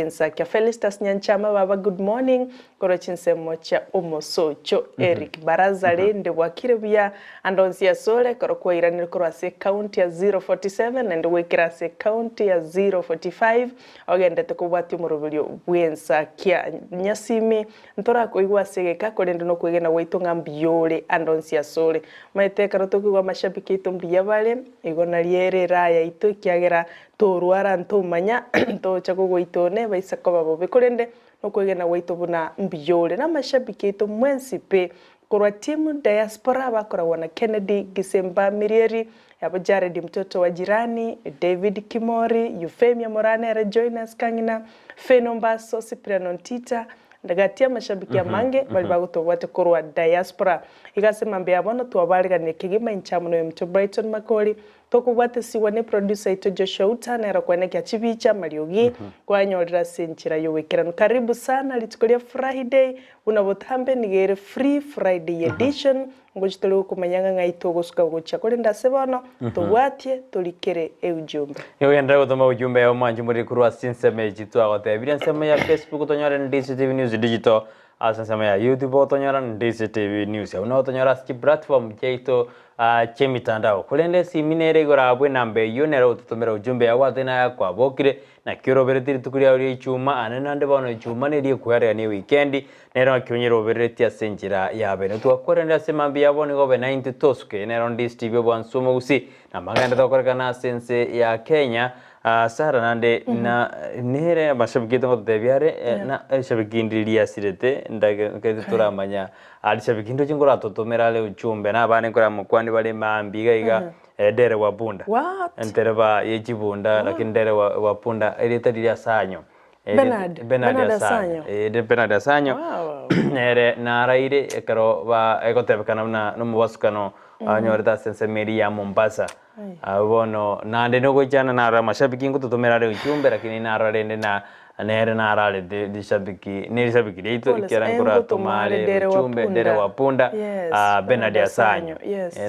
Ensakia Felicitas Nyanchama baba good morning koro chinsemo cha omosocho Eric Barazale nde wakire bya andonsia sole koro kwa iranira koro ase county ya 047 and wekira ase county ya 045 ogendete kubwati umurubulyo bwensakia nyasimi ntora koigwa asegeka korende no kwegena waito ngambiole andonsia sole maiteka rotokugwa mashabiki itumbia bale igona lyerera ya ito ikiagera torwara ntumanya tocha kugwitone baisako babo bikorende no kwegena waito buna mbiyole na mashabiki ito mwensipe korwa timu diaspora bakora wana Kennedy Gisemba Mirieri yabo Jared mtoto wa jirani David Kimori Euphemia Morane join us kangina Fenombaso Cypriano Ntita ndagatia mashabiki ya mange bali bagutobwate korwa diaspora igasema mbe abono tuwabaligane kigima inchamuno ya mto Brighton Makoli tokubwate siwane producer ito Joshua Utana kwaneke achibicha Mariogi kwanyorera senchira yowekera karibu sana litukolia Friday unabotambe nigere Free Friday edition ngojitolo kumanyanga ngaito gosuka gocha kole ndasebono tobwatie tolikere ujumbe yo yandra gotoma ujumbe ya manje muri kurwa sinseme jitwa gote evidence ya Facebook tonyora Ndizi TV News Digital asensema ya YouTube tonyora Ndizi TV News una tonyora ski platform jeito chemitandao kulende siminere gora abwe nambe yonera ututomera ujumbe ya watena ya kwa bokire na kiro beretiri tukuria uri chuma ananande bano chuma ne kware ni weekend nero kyonyero bereti asenjira ya bene tuakorenda semambi yabone gobe 90 tosuke nero Ndizi TV bwansumo Gusii na maganda tokorana sense ya Kenya sara nande na nere mashabiki to debiare na shabiki ndiria sirete ndage turamanya ali shabiki ndo chingora totomera le uchumbe na bane kora mukwandi bale mambiga iga dere wa bunda entereba yechibunda lakini dere wa punda elitadia sanyo Benard sanyo Benard sanyo nere naraire karo ba ekotebekana na numubasukano nyorita sense meri ya Mombasa abono nande no gochana na mashabiki ngututomera le uchumbe lakini nararende na nere narale de shabiki neri shabiki leito ikirangura tomale uchumbe dere wa punda Benard sanyo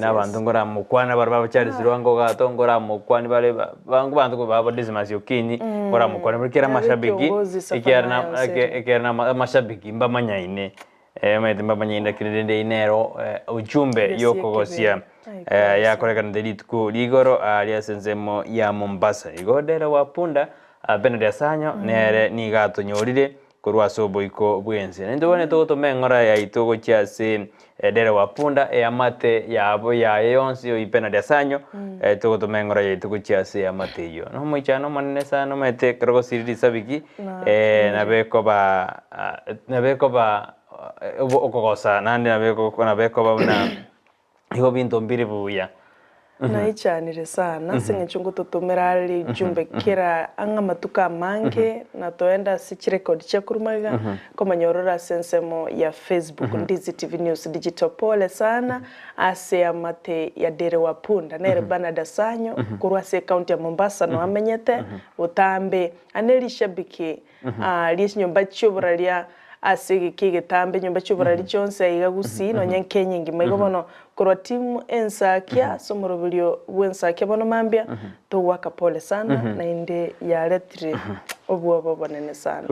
na bantu ngora mukwana barba Charles Rwango gatongora mukwani bale bangu bantu ko baba dismasio kini ngora mukwani bikira mashabiki ikirana mashabiki mbamanya ine mbamanya ine kirende inero uchumbe yokogosia ya korekana delitku ligoro aliasenzemo ya Mombasa igodera wa punda Benard sanyo nere ni gato nyorire kurwa sobo iko bwense ndobone to mengora ya itogo chiase dere wa punda amate yabo ya yonsi yo Benard sanyo to mengora ya itogo chiase amate yo no moichano manene sana mete krogo siridi sabiki nabeko ba okogosa nande nabeko ba una iko binto mbiri buya na ichanire sana singe chungu tutumira ali jumbe kira anga matuka mange na toenda si record cha kurumaga koma nyorora sensemo ya Facebook Ndizi TV News Digital pole sana ase amate ya dere wa punda nere Benard sanyo kurwa se county ya Mombasa no amenyete utambe aneli shabiki lisi nyomba chobora lia asigi kige tambe nyomba chobora lichonse ya Gusii no nyenkenye ngimego bono korwa timu Ensakia somorobulyo bwensakia bono mambia to waka pole sana na inde ya letri obuobo bonene sana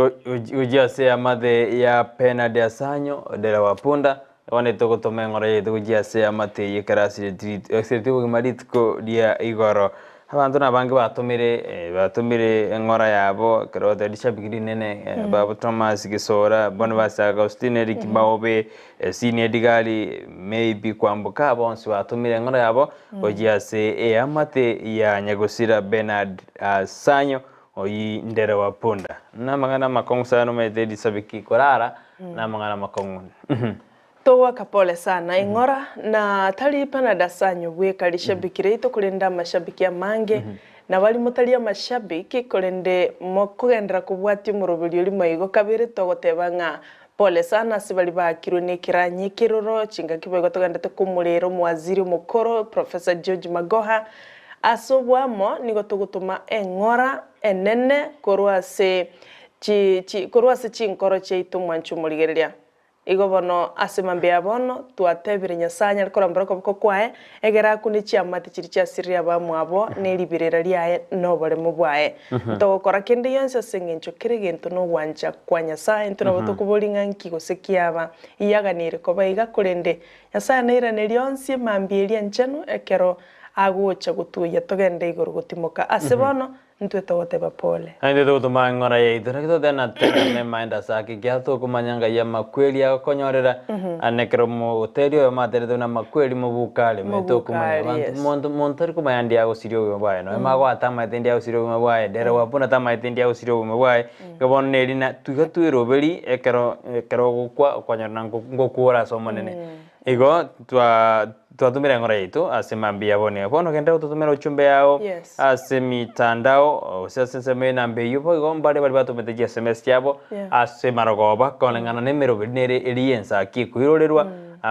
ujase amade ya Benard sanyo dere wa punda wane to gotomengora yeto ujase amate yekarasi exeritivo maritko dia igoro abantu nabange batumire ngora yabo kero delishabigiri nene babo Thomas Gisora bono basa Agustine Rikibaobe senior digali maybe kwambuka bonse batumire ngora yabo ojiase amate ya nyagosira Benard sanyo oyi ndere wa punda na mangana makongo sana mede sabiki korara na mangana makongo towa kapole sana ingora na tali Benard sanyo bweka lishabikire ito kulenda mashabiki ya mange na bali mutalia mashabiki kulende mokugendera kubwati murubulyo limo igo kabire togotebanga pole sana sibali bakiro ne kiranyi kiroro chinga kibego togandate kumulero mwaziri mukoro Professor George Magoha asobwamo nigo tugutuma engora enene korwase chinkoro cheitu mwanchu muligerelia igo bono asemambia bono twatebire Nyasaye ariko rambara ko kwae egera kuni chiamate chiri cha siria ba mwabo neribirira riaye no bole mubwae ntogokora kende yonse sengencho kire gento no wanja kwa Nyasaye ntuna boto kubolinga nkigo sekiaba iyaganire ko baiga kurende Nyasaye neira nerionsi mambieria nchano ekero agucha gutuya togende igoro gutimoka asebono ntweta wote bapole ande to tuma ngora ye direkto dena tene mainda saki gyato kumanyanga ya makweli ya konyorera anekero mo hotelio ma tere na makweli mo bukale meto kumanya bantu montar kumayandi ya osirio mabwaye no ma kwa tama tendi ya osirio mabwaye dere wapuna tama tendi ya osirio mabwaye gabon nerina tuga robeli ekero kwa konyorna ngokura somonene igo twatumira ngora yitu asemambia bone bono kenda tutumira uchumbe yao asemitandao seseme nambe yupo igo mbale bali batumete SMS yabo asemarogoba konengana nemero binere Ensakia kuirorerwa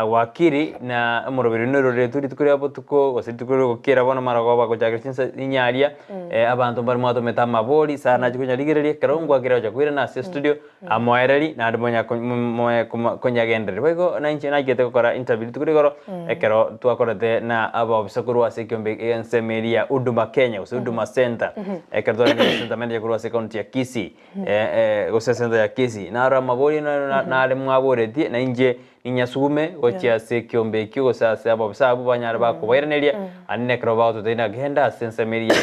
wakiri na murobiri nerore turi tukuri abo tuko gositukuri gukira bono marogoba kujagirinsa inyaria abantu bari mwato meta maboli sana kunyaligirerie karongwa kiraja kuira na studio amoereri na admonya konyagendere bego na inche na gete gukora interview tukuri goro ekero twakorete na abo bisakuru asekyombe ensemeria Huduma Kenya Huduma Center ekero center manager kuru county ya Kisii center ya Kisii na ramaboli na ale mwaboreti na inje inyasugume gochia sekyombe kyo sasa abo bisabu banyara bakubayereneria anne krobao to tena genda ensemeria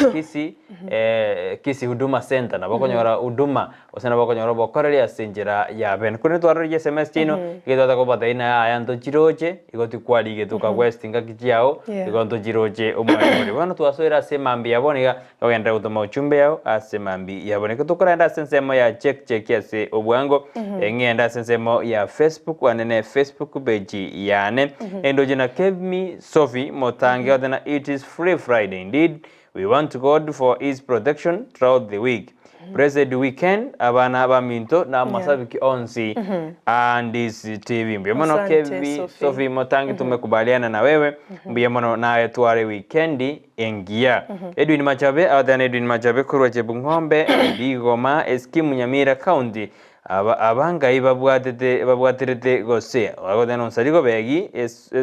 Kisii Huduma Center na bakonyora Huduma osana bakonyora bokoreria senjera ya ben kune twarorije SMS tino igotata ko bataina ayanto jiroje igoti kwali getuka west ngakijiao igonto jiroje omwari bano twasoira semambi yaboniga ogenda utoma uchumbe yao asemambi yaboneka tukorenda sensemo ya check yase obwango engenda sensemo ya Facebook wanene Facebook page yane endojina Kevmi Sophie Motange odena it is free Friday indeed. We want God for his protection throughout the week. Blessed weekend abana abaminto na masabiki onsi and this TV. Mbiamono Kevmi Sophie Motange tumekubaliana na wewe. Mbiamono nae tuare weekendi engia. Edwin Machabe adana Edwin Machabe kurwa Chebungombe Digoma Eskimu Nyamira County. Abanga babwatirete Gusii wagodana onsarigo begi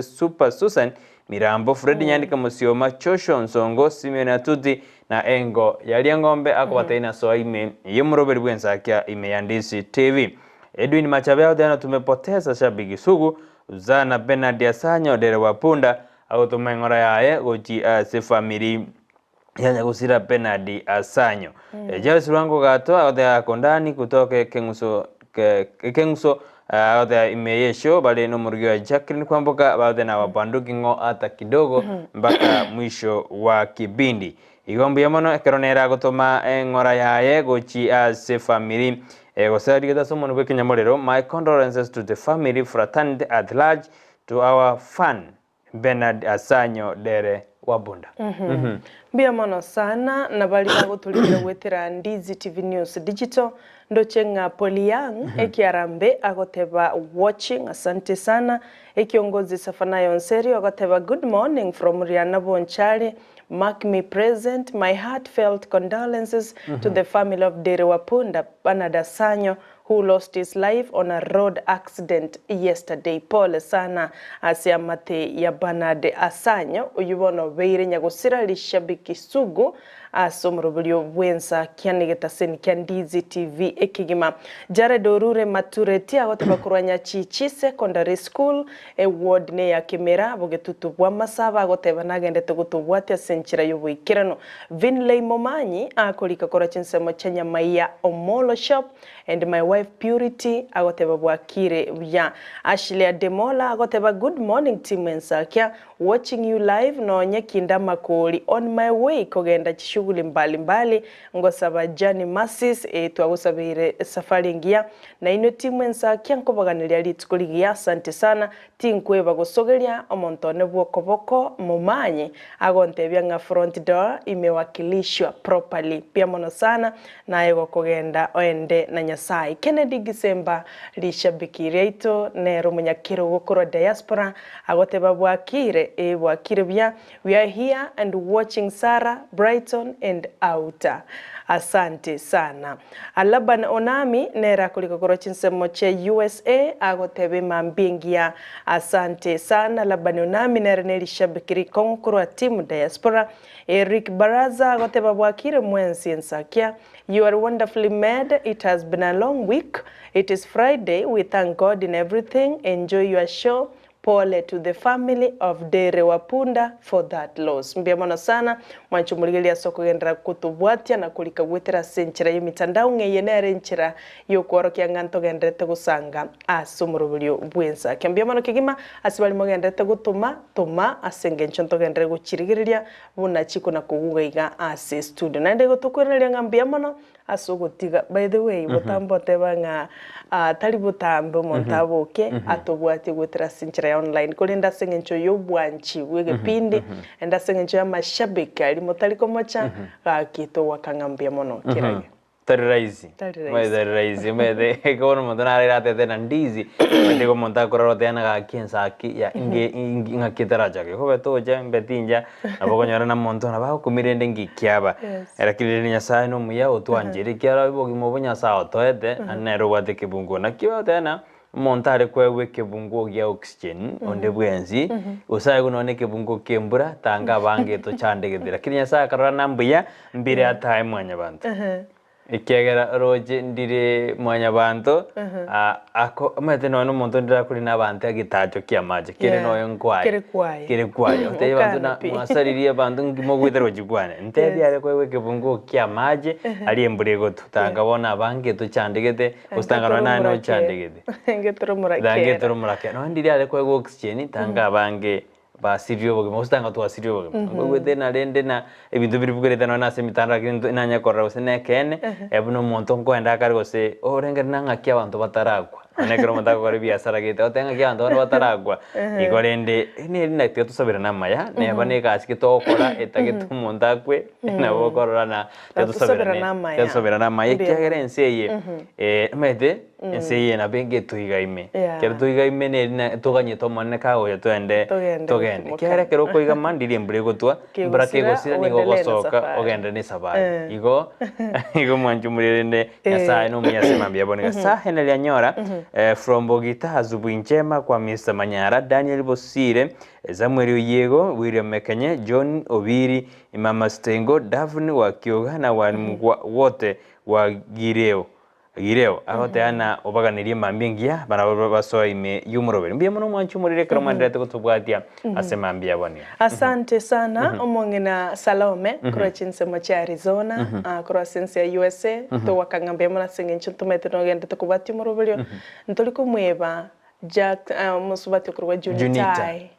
super Susan Mirambo Freddy Nyandika Musioma Chosho Nsongo Simeon Atuti na Engo yali ngombe akobataina so ime yemuroberi Ensakia ime ya Ndizi TV. Edwin Machabe adana tumepoteza shabiki sugu Zana Bernard Asanyo dere wapunda au tumengora yae goji se family yanya gusira Bernard Asanyo Jairus Rwango gato adha kondani kutoka Kenguso adha imeyesho bale no murigwa Jacqueline kwamboka baadhi na wapanduki ngo hata kidogo mpaka mwisho wa kibindi igombo yamono ekeronera gutoma ngora yaye gochi se family gosari gata somo no Kenyamorero. My condolences to the family, fraternity at large, to our fan Bernard Asanyo dere wabunda. Bia mono sana na bali bagutulira gwetera Ndizi TV News Digital ndochenga Poliang ekiarambe agoteba watching asante sana ekiongozi Safana Yonseri agoteba good morning from Riana Bonchari. Mark me present my heartfelt condolences to the family of Dere Wapunda Bernard Asanyo who lost his life on a road accident yesterday. Pole sana asiamate ya Bernard Asanyo uyubono beire nyagusira lishabiki sugu asomrobulio Ensakia nigetaseni kya Ndizi TV ekigima Jared Orure maturity agoteba kurwanya Chichi Secondary School ward ne ya Kimera bogetutubwa masaba agoteba nagende tugutubwate senchira yobwikirano Vinley Momanyi akolika kora chinsemo chanya maya Omolo shop and my wife Purity agoteba bwakire bya Ashley Demola agoteba good morning team Ensakia watching you live no nyekinda makoli on my way kogenda chishuguli mbali ngosaba Jani Masis twagusabire safari ngia na ino timu Ensakia nkobaganira litikuligia asante sana tinkweba gusogeria omontone bwokoboko Momanyi agontebya nga front door imewakilishwa properly pia mono sana naye gokogenda oende na Nyasaye Kennedy Gisemba lishabikiria ito nero munyakiro gukoro diaspora agoteba bwakire bwakire bya we are here and watching Sarah Brighton and Outer asante sana. Alaban onami nera kuliko korochinse moche USA agotebe mambingia asante sana. Alaban onami nera nelishabikiri konkuru wa timu diaspora Eric Baraza agoteba bwakire mwensi Ensakia. You are wonderfully made. It has been a long week. It is Friday. We thank God in everything. Enjoy your show. Pole to the family of Dere Wapunda for that loss. Mbiamano sana mwanchumuligelia soko gendera kutubwatia na kulika gwetera senchira y'emitandao ng'eyenere nchira y'okworokia nganto gendrete gusanga asumurubulyo bwensa. Mbiamano kigima asibali mogendrete gutuma asenge nchonto gendere guchirigiriria buna chiko na kugugaiga ase studio. Nande gutukwereria ngambiamano asugutiga. By the way, butambo tebanga tali butambo montaboke atobwati gwetera senchira online kulinda sengencho y'obwanchi w'egepindi enda sengencho ya mashabiki ali motaliko mocha gakito wakangambia mono kirage tari raizi mede kono mondana rate na Ndizi mede ko monta kororote na ga Ensaki ya inge ngakitaraja ko beto je mbetinja abo nyora na monto na ba kumirende ngikyaba era kirene nyasaye no muya otwanjire kyara bogi mobonya sa otoete anero wate kibungo na kiba tena montare kwewe kebungo ya oxygen onde bwenzi usaye kunone kebungo kembura tanga bange to chandegedira kinya sa karana nambuya mbire ataye mwanya bantu ikegera roje ndire mwanya bantu ako mete no monto ndira kuri nabantu agitacho kiamaje kire no nkwai kire kwai ote bantu na mwasaririe bantu ngimo gwithero jigwane ntebi ale kwewe kebungo kiamaje ali embure go tutanga bona bange to chandegede ustanga na no chandegede ngetoro murake no ndire ale kwewe oxygen tanga bange basirio boge mostanga to asirio boge ngwete na rende na ebintu biri bugereta no na semitandra kintu nanya korra usene kene ebuno monto kwenda kari gose orenge nanga kya bantu bataragwa anekero mutako kari biasara gite otenga kya bantu bataragwa igorende ni na tyo tusabira na maya ne bane kasike to kora etagetu montakwe na bokorora na tyo tusabira na maya kyagere enseye mede enseye na benge tuigaime kero tuigaime ne tuganye to monne kago yo twende kera kero koiga mandiri embure gotwa brake gosira ni gogosoka ogenda ni sabai igo mwanjumurende yasa no muyasema mbiyaboneka sahene lya nyora from Bogita azubu njema kwa Mr. Manyara Daniel Bosire Samuel Yego William Mekenye John Obiri Mama Stengo Daphne wa Kyoga na walimu wote wa Gireo agoteana obaganirie mambingia bana basoa ime yumurobere mbia muno mwanchumurire kramandete kutubwatia asemambia boni asante sana omongena Salome kurachinse mocha Arizona kurasense ya USA to wakangambia mona sengencho tumete no gende to kubati murobere ntoliko mweba Jack musubati kurwa Junitai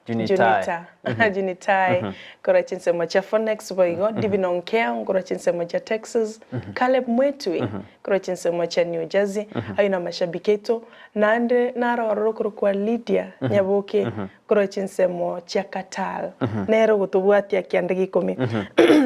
kurachinse mocha Phoenix boigo Divinon Keong kurachinse mocha Texas Caleb Mwetui kurachinse mocha New Jersey aina mashabiketo nande naroro kurwa Lydia Nyaboke kurachinse mocha Katal nero gutubwati akiandigi komi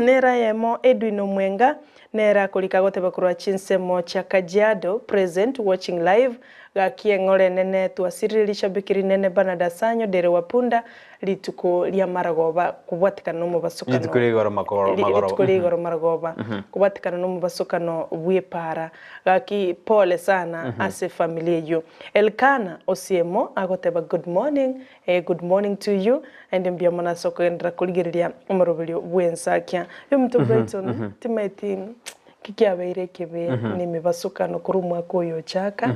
nera yemo Edwin Omwenga nera kulika goteba kurachinse mocha Kajiado present watching live gakie ngore nene tuasiririsha bikiri nene Banada Sanyo Dere Wapunda lituko lya maragoba kubwatikana no mubasukano lituko maragoba kubwatikana no mubasukano bwepara gaki pole sana ase familia yo Elkana Osiemo agoteba good morning to you and mbiamona soko endra kuligiriria umurubulyo bwensakia yo mtu Brighton timeti kikiabeire kebe ni mibasukano kurumwa koyo chaka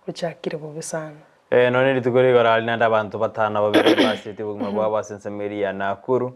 uchakire bobe sana none litukore gorali nanda abantu batana babiri basiti buguma bwa basensemeria nakuru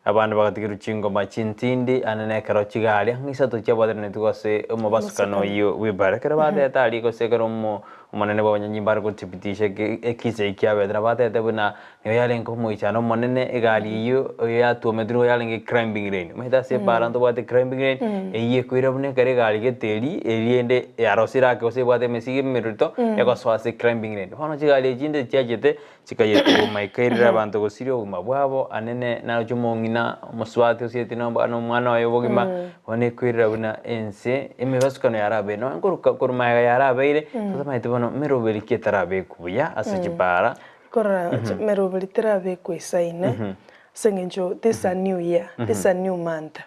abantu bagatigira chingo machintindi anene karo chigali ngisa to chabadene tukose umubasukano yo wibarekera bade tali ko sekero mo umanene bwanyimbar ko tipitishe Kisii kyabedra bade tebuna yale ngo muichano monene egali yo ya to medro yale nge climbing rain meta se paranto bade climbing rain eye kuirabune kare gali ke teli eliende yarosira ko se bade mesigi merito eko swase climbing rain hono chigali jinde chajete chikayeto maikaira abantu go sirio mabwabo anene na jumongina muswati usieti no bano mwana wayo bogima one kuirabuna ense emebasukano yarabe no ngoruka kuruma yarabe tama itibono merobeli ketarabe kuya asijibara kora merobeli terabe kwesaine sengenjo this a new year this a new month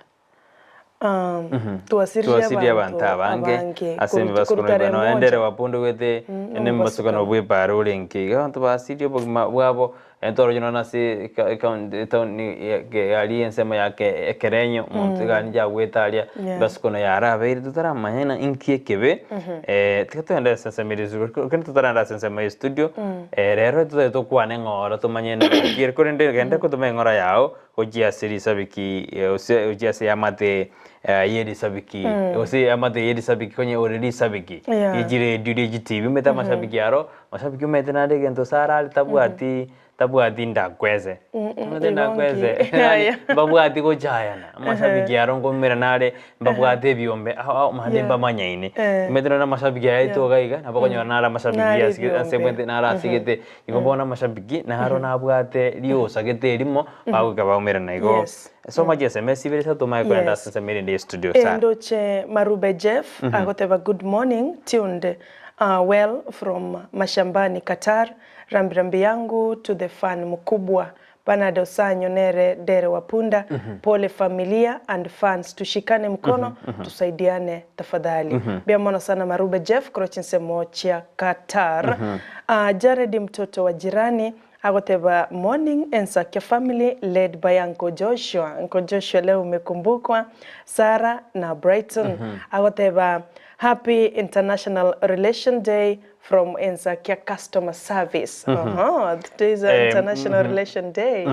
tuwasiria abantu abange asemi basukano bano endere wapundu wete ene masukano bwe paro lenki abantu basirio bugima bwabo entoro jino nasi ali ensema yake ekerenyo muntu gani ja gwetalia basukano yara beire tutara mahena inkie kebe tikatenda sensemirizu kandi tutara sensema studio rero tuto kwane ngora tumanyene kire korende gende ko tumengora yao ojia siri sabiki ojia se amate yedi sabiki ose amate yedi sabiki konye already sabiki ijire DDG TV meta mashabiki yaro mashabiki meta na de gento sara tabuati ndakweze ndakweze babuati ko jayana mashabiki yaro ngomera nare babuati biombe mahademba manyaine meta na mashabiki yaito gaiga nabakonyo nara mashabiki asebente nara sigete igobona mashabiki na haro nabuate liosa gete limo bagukaba umera naigo so much SMS ibirisa tumaye kwenda sasa miri ndi studio sana ndoche Marube Jeff agoteba good morning tuned well from mashambani Qatar rambirambi yangu to the fan mkubwa Panado Sanyo Nere Dere Wapunda pole familia and fans tushikane mkono tusaidiane tafadhali biamono sana Marube Jeff krochinse mocha Qatar Jared mtoto wa jirani agoteba morning Ensakia family led by Uncle Joshua. Uncle Joshua leo umekumbukwa Sarah na Brighton. Agoteba happy International Relation Day from Ensakia Customer Service. Today is International Relation Day.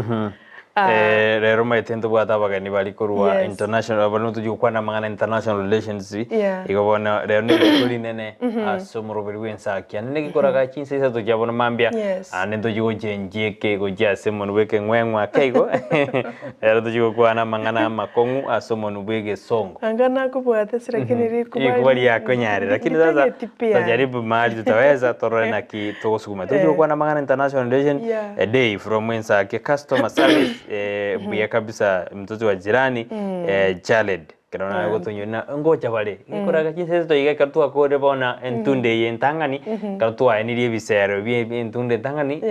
Rero maitendo bwata bagani bali kurwa international abantu jukwana mangana international relations igobona rero ni kuri nene asomoro biri Ensakia nene gikoraga chinse isa tujabona mambia anendo jugo jenjeke go jase monu weke ngwengwa keigo rero tujukwana mangana makongu asomonu bwege songo angana kubwata sirakini rikubali yakonyare lakini sasa tajaribu mali tutaweza torona ki togosukuma tujukwana mangana international relation day from Ensakia customer service buya kabisa mtoto wa jirani Jared kana gotonyona ngocha bale ikoraga kinse to yiga kartu akore bona entunde yentangani kartu ainiri bisero bi entunde tangani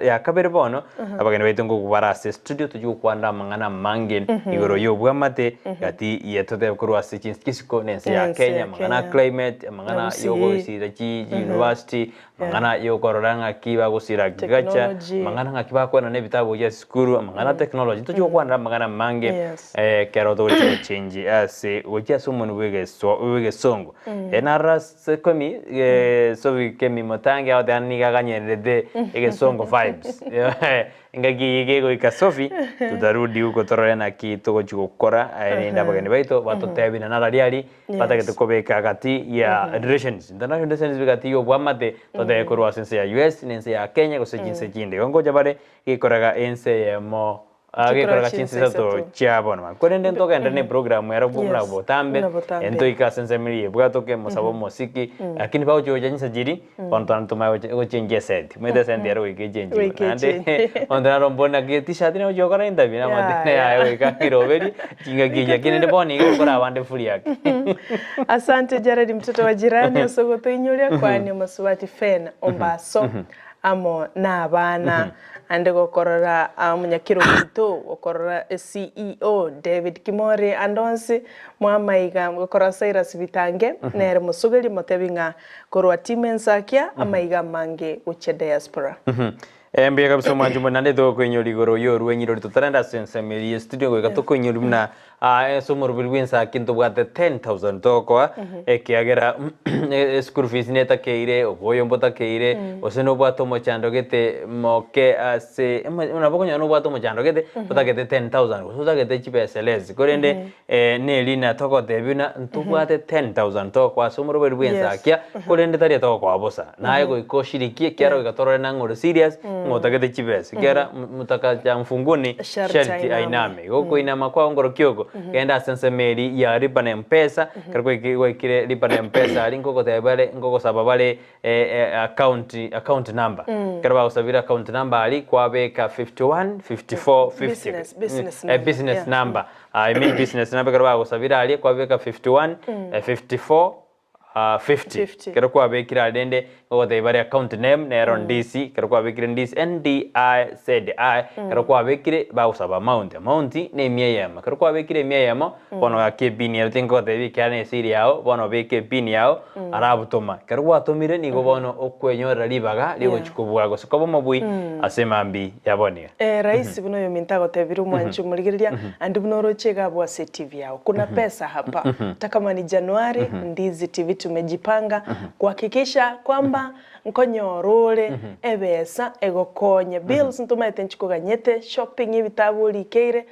ya kabere bono abagene baitongo kubarase studio tuju kwanda mangana mange igoro yobwa mate gati yetote kurwa sichin kisiko nense ya Kenya mangana climate mangana yogo sirachi university mangana yokororanga kiba gusira gigacha mangana ngakiba kwana ne bitabo ya skuru mangana technology tuju kwanda mangana mange kero to change ase oja someone wege songo enara sekomi so we kemi motange out and niga ganyerede ege songo vibes ingagi igego ikasofi tudarudi huko torena ki togo chukora enda bagani baito bato tebina nara liali batake tukobeka gati ya relations international relations bigati yo bwamate tode kurwa sense ya US nense ya Kenya ko sejinse jinde ngoja bare ikoraga ense mo agekora chinsi sato chiabona korende ntoka ndane program era bumla botambe ento ikasense miri bwatoke mosabo mosiki lakini bawo joja nyisa jiri ontan tuma go change set mwede sende ero ike change ande ondana rombona ke t-shirt ne jogora indabi na mate ayo ikakiroberi chinga gija kinende boni ikora wande fuli yake asante Jared mtoto wa jirani osogoto inyolia kwani masubati fena ombaso amo na abana ande gokorora munyakiro gito gokorora CEO David Kimori andonsi mwamaiga gokora Cyrus Bitange nere musugeli motebinga korwa team Ensakia amaiga mange uche diaspora Mbia kabisa manjumo nande do ko nyori goro yo ruenyiro tutaranda sense meri studio go gatoko nyori mna somor bilwensa kinto bwate 10,000 toko ekiagera school fees neta keire oboyo mbota keire oseno bwato mochando gete moke ase unaboko nyano bwato mochando gete botakete 10,000 botakete chipeselezi korende nelina toko debina ntubwate 10,000 toko somor bilwensa kia korende tari toko abosa naye go ikoshirikie kiaro gatorore nangoro serious ngotakete chipesa kera mutaka cha mfunguni sharti ainame goko inama kwa ngoro kyoko kenda sense meri ya ripa na mpesa kariko kire ripa na mpesa linko ko tebale ngoko sababale account number karaba usabira account number ali kwa beka 51 54 50 business number I mean business number karaba usabira ali kwa beka 51 54 50 kero kwa bekira dende ogote ibare account name nero Ndizi kero kwa bekire Ndizi NDIZI kero kwa bekire ba usaba amount ne mieyama kero kwa bekire mieyama bono ake bini yatengo de bikane siri yao bono beke bini yao arabutoma kero kwa tomire nigo bono okwenyorera libaga ligo chikubwa go sikobo mabui asemambi yabonye rais buno yo mintago tebiru mwanchu murigiria andi buno rochega bwa TV yao kuna pesa hapa takama ni Januari Ndizi TV tumejipanga kuhakikisha kwamba nkonyorore ebesa egokonye bills ntumaite nchikuganyete shopping ibitabu likeire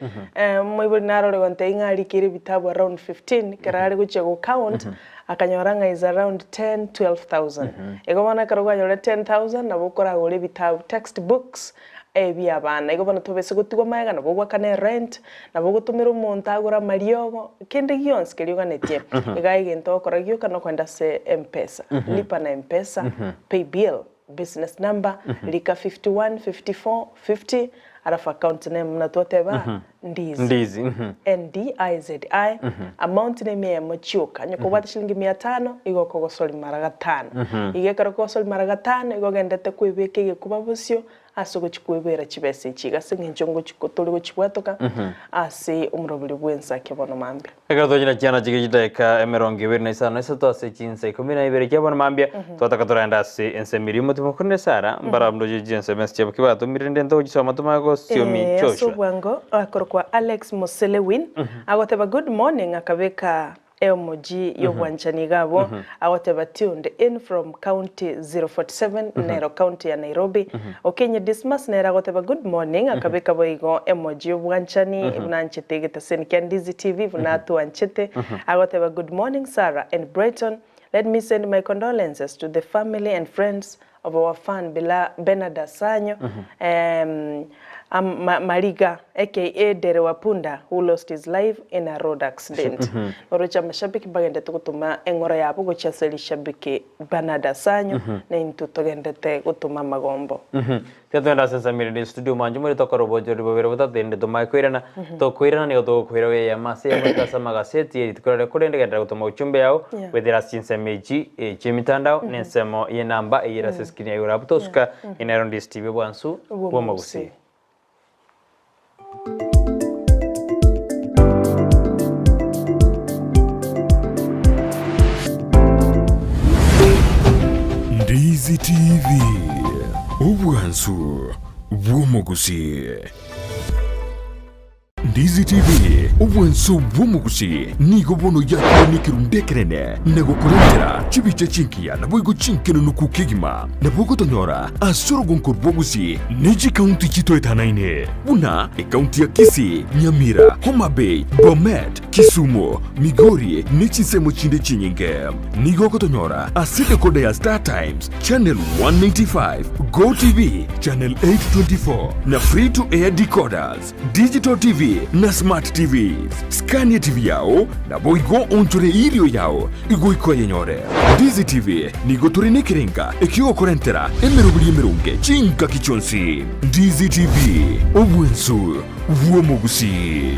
moibuli narore gonte ingari kire bitabu around 15 karari guche go count akanyoranga is around 10-12,000 egobana karogwa nyore 10,000 na bukora gore bitabu textbooks ebi abana igobana tobese gutigwa maega na bogwa kane rent na bogutumira umuntu agura mariogo kende gionse kelioganetie igai gento koragio kana kwenda se M-Pesa lipa na M-Pesa pay bill business number lika 51 54 50 arafa account name na toteba Ndizi NDIZI amount name ya mochuka nyoko bata shilingi 500 igoko gosoli mara 5 igekara gosoli mara 5 igogendete kwibeke kubabusyo aso gochikwebera chibese chiga singenjongo chikotoli gochibwatoka asi umurobuli bwensakia bono mambia egado jina chiana chigijideka emerongi wirna isana isato ase chinse komina ibere kibono mambia twataka turenda ase ensemiri mutimo kunne sara mbara mdoji jinse mesche kibato mirende ndo gisoma tumago siomi chosho so bwango akorokwa Alex Moselewin agoteba good morning akabeka emoji yo bwanchani gabo awateba tuned in from county 047 Nero county ya Nairobi Okenye Dismas nera agoteba good morning akabeka boigo emoji yo bwanchani ibnanchete getaseni kya Ndizi TV bunatu anchete agoteba good morning Sarah and Brighton. Let me send my condolences to the family and friends of our fan Bernard Asanyo Mariga aka Dere Wapunda who lost his life in a road accident. Orocha mashabiki bagende tukutuma engora yabo gochaseli shabiki Bernard Asanyo na intutogende gutuma magombo. Tetwenda sensa mirindi studio manju muri tokorobo jori bobere butatende tumakwirana tokwirana ni tokwirawe ya mase ya mutasa magaseti itikorere kurende genda gutuma uchumbe yao wethera sinse meji chimitandao nensemo ye namba ira seskini ya urabutoska inarondi Steve Bwansu Gusii. Ndizi TV Ubwansu Gusii. Ndizi TV Ubwansu Gusii nigo bono yakire nikirundekerene nego kurendera chibiche chinkia na boigo chinkeno nukukigima na bogo tonyora asoro gonkorbo Gusii neji county chito etanaine una county ya Kisii, Nyamira, Homa Bay, Bomet, Kisumu, Migori nechisemo chinde chinyinge nigo kotonyora asite kode ya Star Times channel 195 Go TV channel 824 na free to air decoders digital TV na smart TVs Scania TV yao na boigo onchore irio yao igoiko yenyore Ndizi TV nigo turine kirenga ekio korentera emerunge chinka kichonsi Ndizi TV Ubwansu Gusii.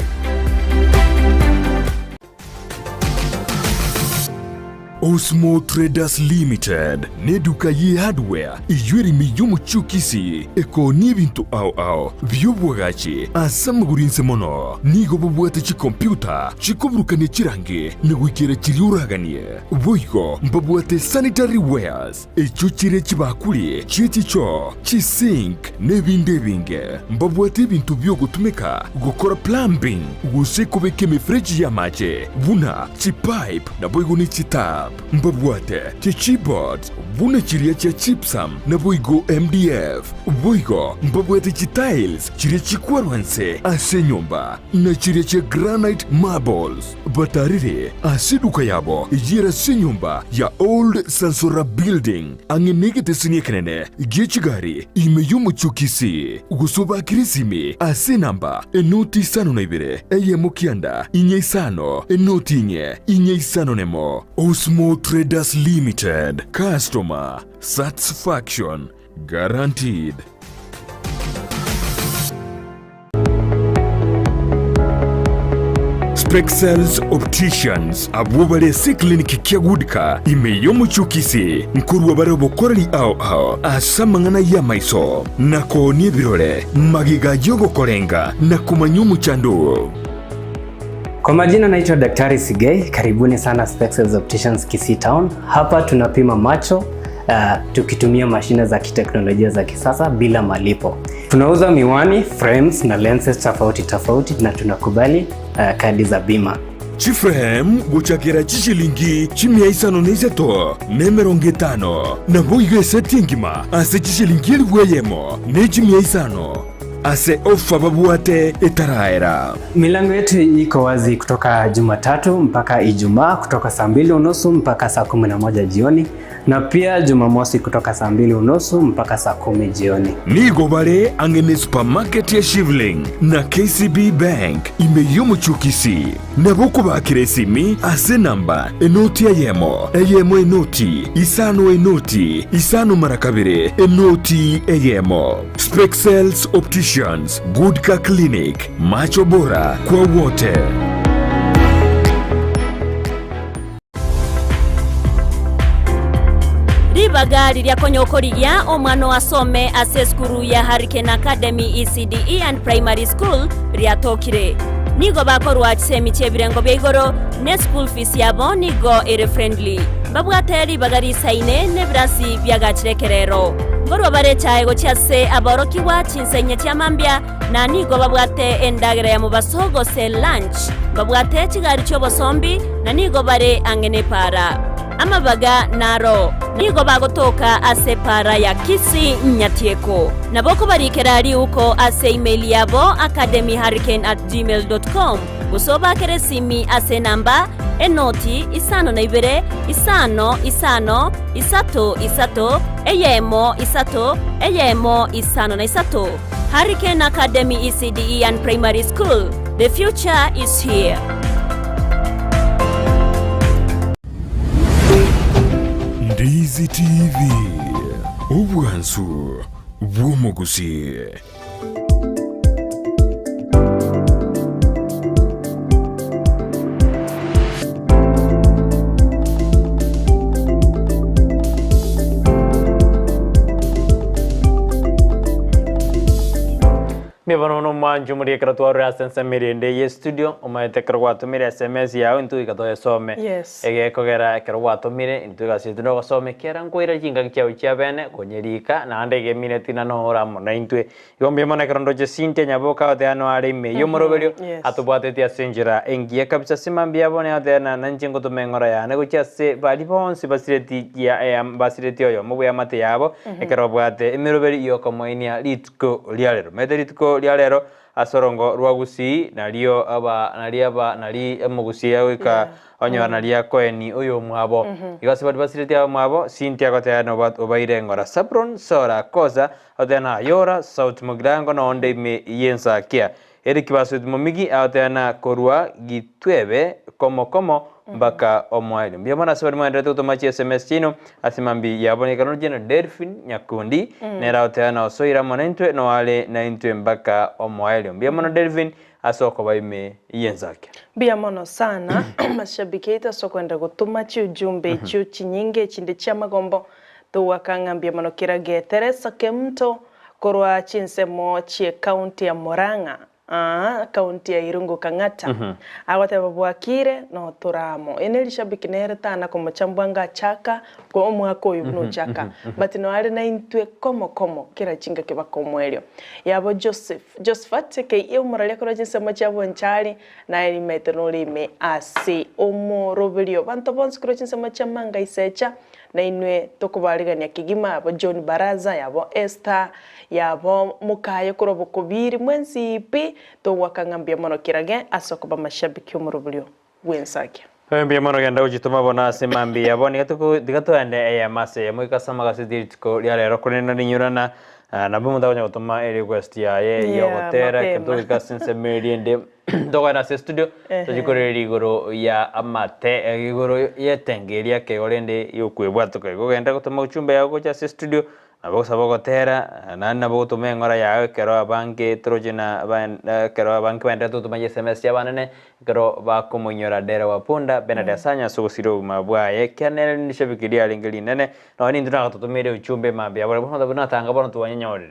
Osmo Traders Limited neduka ye hardware iyuri miyumu chukisi eko nibintu au vyobwagachi asamugurinse mono nigo bubwate chi computer chikobrukane chirange negwikere chiriuraganie boigo mbabwate sanitary wares echuchire chibakuli chichicho chisink nebinde binge mbabwate bintu byo gutumika gukora plumbing gusekobeke mifreji ya mache buna chipipe na boigo ni chitap mbabwate keyboards buna chiria cha chipsam na boigo MDF boigo mbabwate tiles chiria chikwarwanse ase nyumba na chiria cha granite marbles batarire asiduka yabo yira se nyumba ya old Sansora building angenegete sinyekenene gechigari imeyumu chukisi gusoba kirisimi ase namba enoti sano na ibere eye mukianda inye isano enoti inye isano nemo Osmo Traders Limited. Customer satisfaction guaranteed. Spexels Opticians abubale si kliniki kia gudika imeyo muchukisi nkurwa bare bokoreri ao asamangana ya maiso nako ni birore magiga yogo korenga na kumanyumu chandu. Kwa majina naitwa Daktari Sigei, karibuni sana Spexels Opticians Kisii Town. Hapa tunapima macho tukitumia mashine za kiteknolojia za kisasa bila malipo. Tunauza miwani, frames na lenses tofauti na tunakubali kadi za bima. Chiframe guchakira chishilingi chimia isano neiseto nemerongitano na boige setingima ase chishilingi liweyemo ne chimia isano ase ofa babuate etaraera. Milango yetu iko wazi kutoka Jumatatu mpaka Ijumaa kutoka saa 2:30 mpaka saa 11 jioni na pia Jumamosi kutoka saa 2:30 mpaka saa 10 jioni. Nigo bare angene supermarket ya Shivling na KCB Bank imeyomo chukisi na boko bakire simi ase namba enoti eyemo enoti isano marakabire enoti eyemo. Spexels Opticians, Goodka Clinic, macho bora kwa wote. Ribagari lya konyokorigia omwana wasome ase skuru ya Hurricane Academy ECDE and Primary School ryatokire. Nigo bakorwa chisemi chebirengo byaigoro ne school fees yabo nigo ere friendly. Babwate ribagari saine ne brasi byagachirekerero. Ngorwa bare chaego chase aborokiwa chinsenye cyamambya na nigo babwate endagera ya mubasogo se lunch. Babwate chigari cyo bosombi na nigo bare angene para. Amabaga naro nigo bagotoka ase para ya Kisii Nyatieko naboko barikera ari uko ase email yabo academyhurricane@gmail.com gusoba keresimi ase namba enoti isano na ibere isano isato eyemo isano na isato. Hurricane Academy ECDE and Primary School, the future is here. Ndizi TV Obwansu Gusii. Mibano manju muri ekratwa rasensa mirende ye studio omaete krwato mire SMS yao intu ikatoya some. Yes. Ege kogera krwato mire intu gasitino gasome kera ngoira jinga kiawi chiabene konyerika na andege minute na no ora mona intwe. Yombe mona krondo je sinte nyaboka oteano are me yomoroberio atubate tia senjira engie kabisa simambia bone oteana nanchengo to mengora ya nego chase bali bonsi basireti ya basireti oyo mubu ya mate yabo ekerobwate emiroberi yo komoinia litko lialero mederitko lialero asorongo rwa Gusii nalio nali Gusii awika onyo nalia koeni oyo mwabo igase basireti ya mwabo sintia kote no bat obaire ngora sapron sora koza otena yora south mugrango no onde me Ensakia erikibasu mumigi otena korwa gitwebe komo mbaka omwaile mbiyamana sabari mwende tuto machi SMS chino asimambi yabone kanu jena Delphine Nyakundi nera otena osoira monentwe no wale na intwe mbaka omwaile mbiyamana Delphine asoko baime Ensakia. Biamono sana mashabiki ita sokwenda gutuma ujumbe chuchi nyingi chinde cha magombo tuwakanga biamono kirage Teresa Kemto korwa chinsemo chie county ya Murang'a kaunti ya Irungu Kang'ata awate babwakire no turamo eneli shabiki nereta ko machambwanga chaka ko omwako uyu no chaka but no ali na intwe komo kira chinga kiba komwelio yabo Josephat ke iyo murale ko jinse machabo nchali na eli metenoli me asi omorobilio banto bonse ko jinse machamanga isecha na inwe tokubaliganya kigima abo John Baraza yabo Esther yabo mukaye kurobo kubiri mwensi ipi to wakangambia mono kirage asokoba mashabiki umurubulio Ensakia. Mbia mono genda ujituma bona semambi yaboni gatuko ende ya mase ya mwika sama gasiditiko lialero kunena ninyurana na bumunda kwenye gutuma request ya yogotera kento gasinse mediende doga na studio tujikore ligoro ya amate ligoro yetengeria ke olende yokwebwato ke genda gutuma uchumbe yago cha studio nabo sabo gotera na nabo tumengora yawe kero abange trojena kero abange bende tutumanye SMS yabanene kero bakumunyora dere wapunda benada sanya sugusiro mabwaye kanene nishabikiria lingeli nene no ni nduna tutumire uchumbe mabya bora bono bana tanga bono tuwanyanyore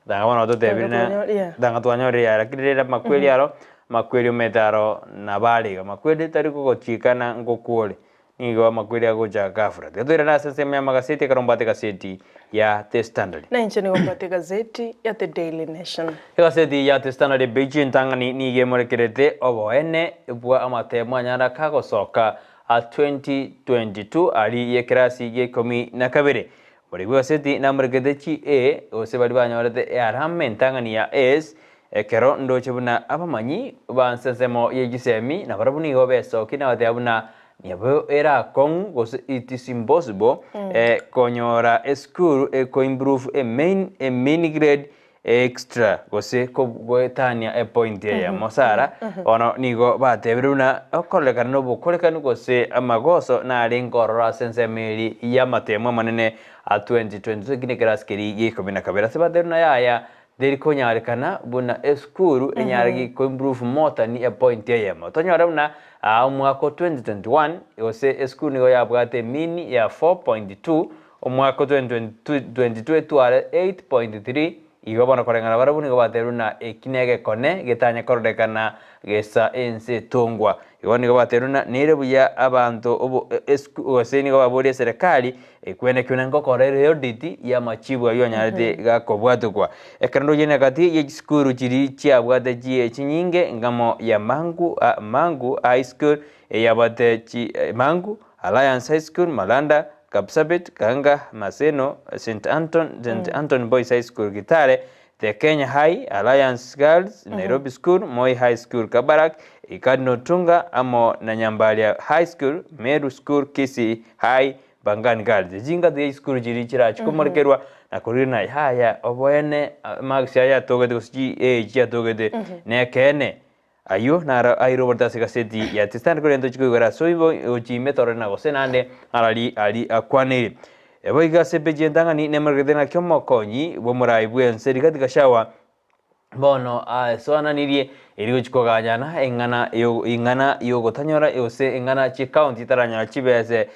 tanga bono tutebirina tanga tuwanyore ya lakirira makweli yaro makweli metaro nabali makweli tariko gochikana ngokule nigo makweli agoja gafra tetera na sesema magazeti karombate gazeti ya The Standard na nchini gombate gazeti ya The Daily Nation gazeti ya The Standard beijing tangani nige morekerete oboene bwa amate mwanyara kago soka a 2022 ali yekrasi ye komi na kabere muri gazeti na morekerete e osebali banyorete arame tangani ya s kero ndochebuna abamanyi bansesemo yegisemi na barabuni hobeso kina watabuna niabo era kong gose it is impossible konyora school ko improve a main grade extra gose ko goetania a point ya mosara ono nigo batebiruna okoleka no bukoleka gose amagoso na lingorora sensemeli ya matemo manene a 2022 gine graskeri yekobina kabera sebaderuna yaya deri konyarekana buna school enyaragi ko improve mota ni a point ya mo tonyora una umwaka 2021 yose school nigo yabwate mini ya 4.2 umwaka 2022 etware 8.3 igo bona korengana barabuni go bateruna ekinege kone getanya korodekana gesa ense tongwa igo nigo bateruna nirebuya abantu obo ose nigo baburi serikali ekwene kyuna ngokorere audit ya machibu ayo nyarete gakobwatukwa ekrando yene kati ye school chiri chiabwate chi chinyinge ngamo ya mangu high school yabate chi mangu Alliance High School Malanda Kapsabet Kanga Maseno St Anton Boys High School Gitare The Kenya High Alliance Girls Nairobi School Moi High School Kabarak Ikadno Tunga amo na Nyambalia High School Meru School Kisii High Bangan Girls jinga the school jiri chira chikumorekerwa na kurina haya oboene max ya togede kusi ya togede ne kene ayo na airo bortase gazeti ya The Standard korento chikugora soibo ochime torena gosenande ali akwaniri eboiga sebejendanga ni nemergedena kyomokonyi bomurai bwenseri katika shawa bono soana nirie irigo chikoganyana ingana yogotanyora yose ingana chi county taranya chibese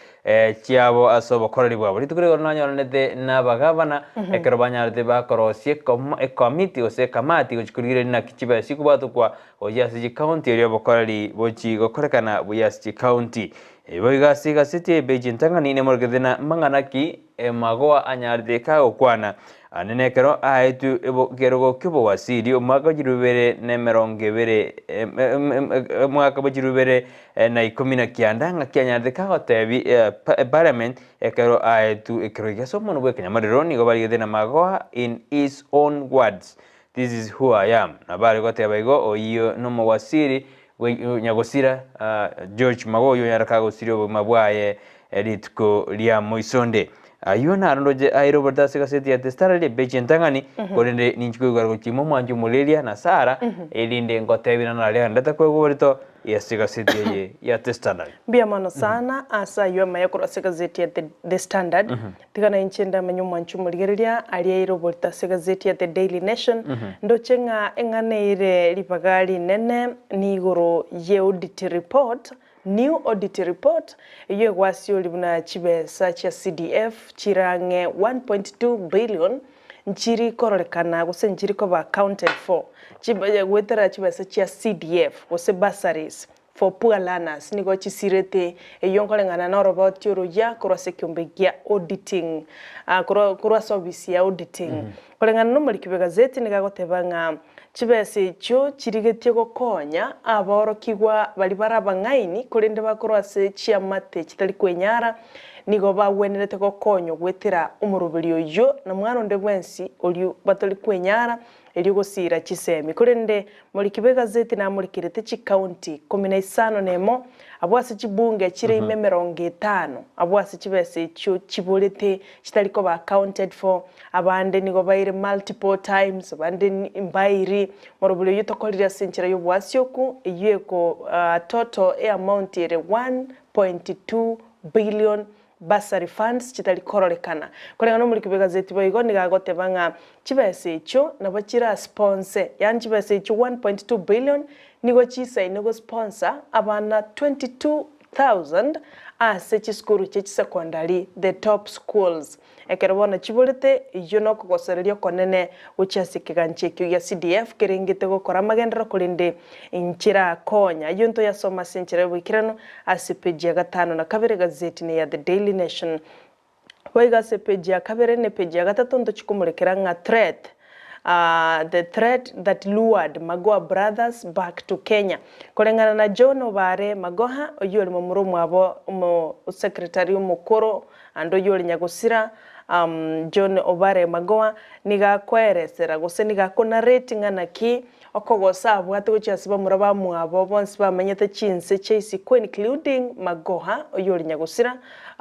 chiabo asobo korori bwabo litukure gornanyora nete nabagabana ekerobanyarete bakorosie committee ose kamati gochikurire na kichibese kubatu kwa oyasi county rio bokorori bochi gokorekana buyasi county eboiga siga city beijing tangani nemorgedena manganaki magoa anyarete ka okwana anenekero aitu ebo gerogo kubo wasiri umwaka jirubere nemerongevere mwaka bajirubere na 19 ngakanyarete ka hotebi parliament ekero aitu ekero yaso mono bwe kanyamariro ni gobarigede na magoa in his own words this is who I am nabari gotebaigo oyo no mawasiri nyagosira George Magoyo yarakago sirio mabwaye editko lia moisonde ayona arondoje airo bortase gazeti ya The Standard beijing tangani korende ninchikugargo chimo mwanju mulelia na sara elinde ngotebina na lea ndata kwegorito ya gazeti ya The Standard bia mano sana asa yoma yakoro gazeti ya The Standard tigana inchenda manyu mwanju mulelia ali airo bortase gazeti ya The Daily Nation ndochenga enganeire lipagali nene nigoro ye audit report new audit report iyo gwasio libuna chibesa cha CDF chirange 1.2 billion nchiri kororekana gose nchiri ko ba accounted for chibaje gwetera chibesa cha CDF gose bursaries for poor learners nigo chisirete eyonkolengana na robot yoro ya korose kyombegia auditing korwa service ya auditing kolengana no muri kibegazeti nigagotebanga chibese cyo chirigetie gokonya aborokigwa bali barabangaini kurinde bakorwase chiamate kitali kwenyara nigo bawenerete gokonyo gwetira umurubiri oyo na mwana onde bwensi oli batali kwenyara eli gosira chisemi kurinde muri kibegazeti na muri kirete chi county 15 nemo abwase chibunge chire imemeronge 5 abwase chibese cyo chibolete chitaliko ba accounted for abande nigo baire multiple times abande mbairi morobule yotokolira senchira yobwasyoku yeko total amount ire 1.2 billion bursary funds chitari kororekana kolengana muri kibegazeti boigo nigagote banga chibese icho nabo chira sponsor yani chibese icho 1.2 billion nigo chisa inigo sponsor abana 22,000 ase chiskuru chechi secondary the top schools ekerobona chibolete iyo no kugosererio konene uchasikiganje kyo ya CDF keringite gukora magendero kulinde inchira konya iyo nto yasoma senchire bwikirano ase page ya 5 na kabere gazeti ni ya The Daily Nation waiga se page ya kabere ne page ya 3 ndo chikumurekera nga threat the threat that lured Magoha brothers back to Kenya. Kolengana na John Obare Magoha oyole mumuro mwabo secretary umukoro ando yole nyagusira John Obare Magoha niga kweresera gose niga kona rating anaki okogosa abwate gochasiba muraba mwabo bonse bamenyete chinse chase including Magoha oyole nyagusira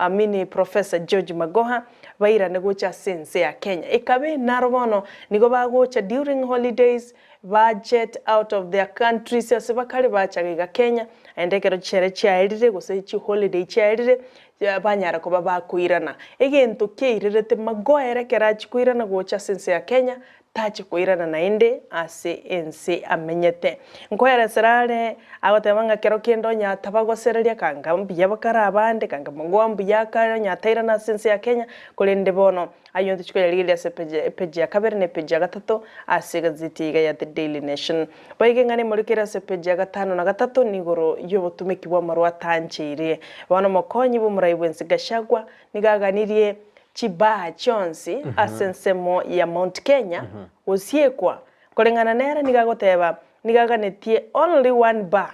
mini Professor George Magoha baira negocha sense ya Kenya ikabe narobono nigo bagocha during holidays budget out of their countries asiba kali bachagiga Kenya endekero chere chairire gose chi holiday chairire banyara ko bakuirana egento keirerete Magoha erekera chikuirana gocha sense ya Kenya tachi kuirana na inde ase ense amenyete nkoyera serale agotemanga kero kendo nya tabagosereria kanga mbiya bakara abande kanga Magoha mbiya kara nya taira na sense ya Kenya kolende bono ayo ndichikoyerire ase page ya kabere ne page ya 3 ase gazeti ya The Daily Nation baige ngane mulikira ase page ya 5 na 3 nigoro yobutumiki bwa marwa tanchire bano mokonyi bu murayibwensi gashagwa nigaganirie chiba chonsi asensemo ya Mount Kenya osiekwa kolengana nera nigagoteba nigaganitie only one bar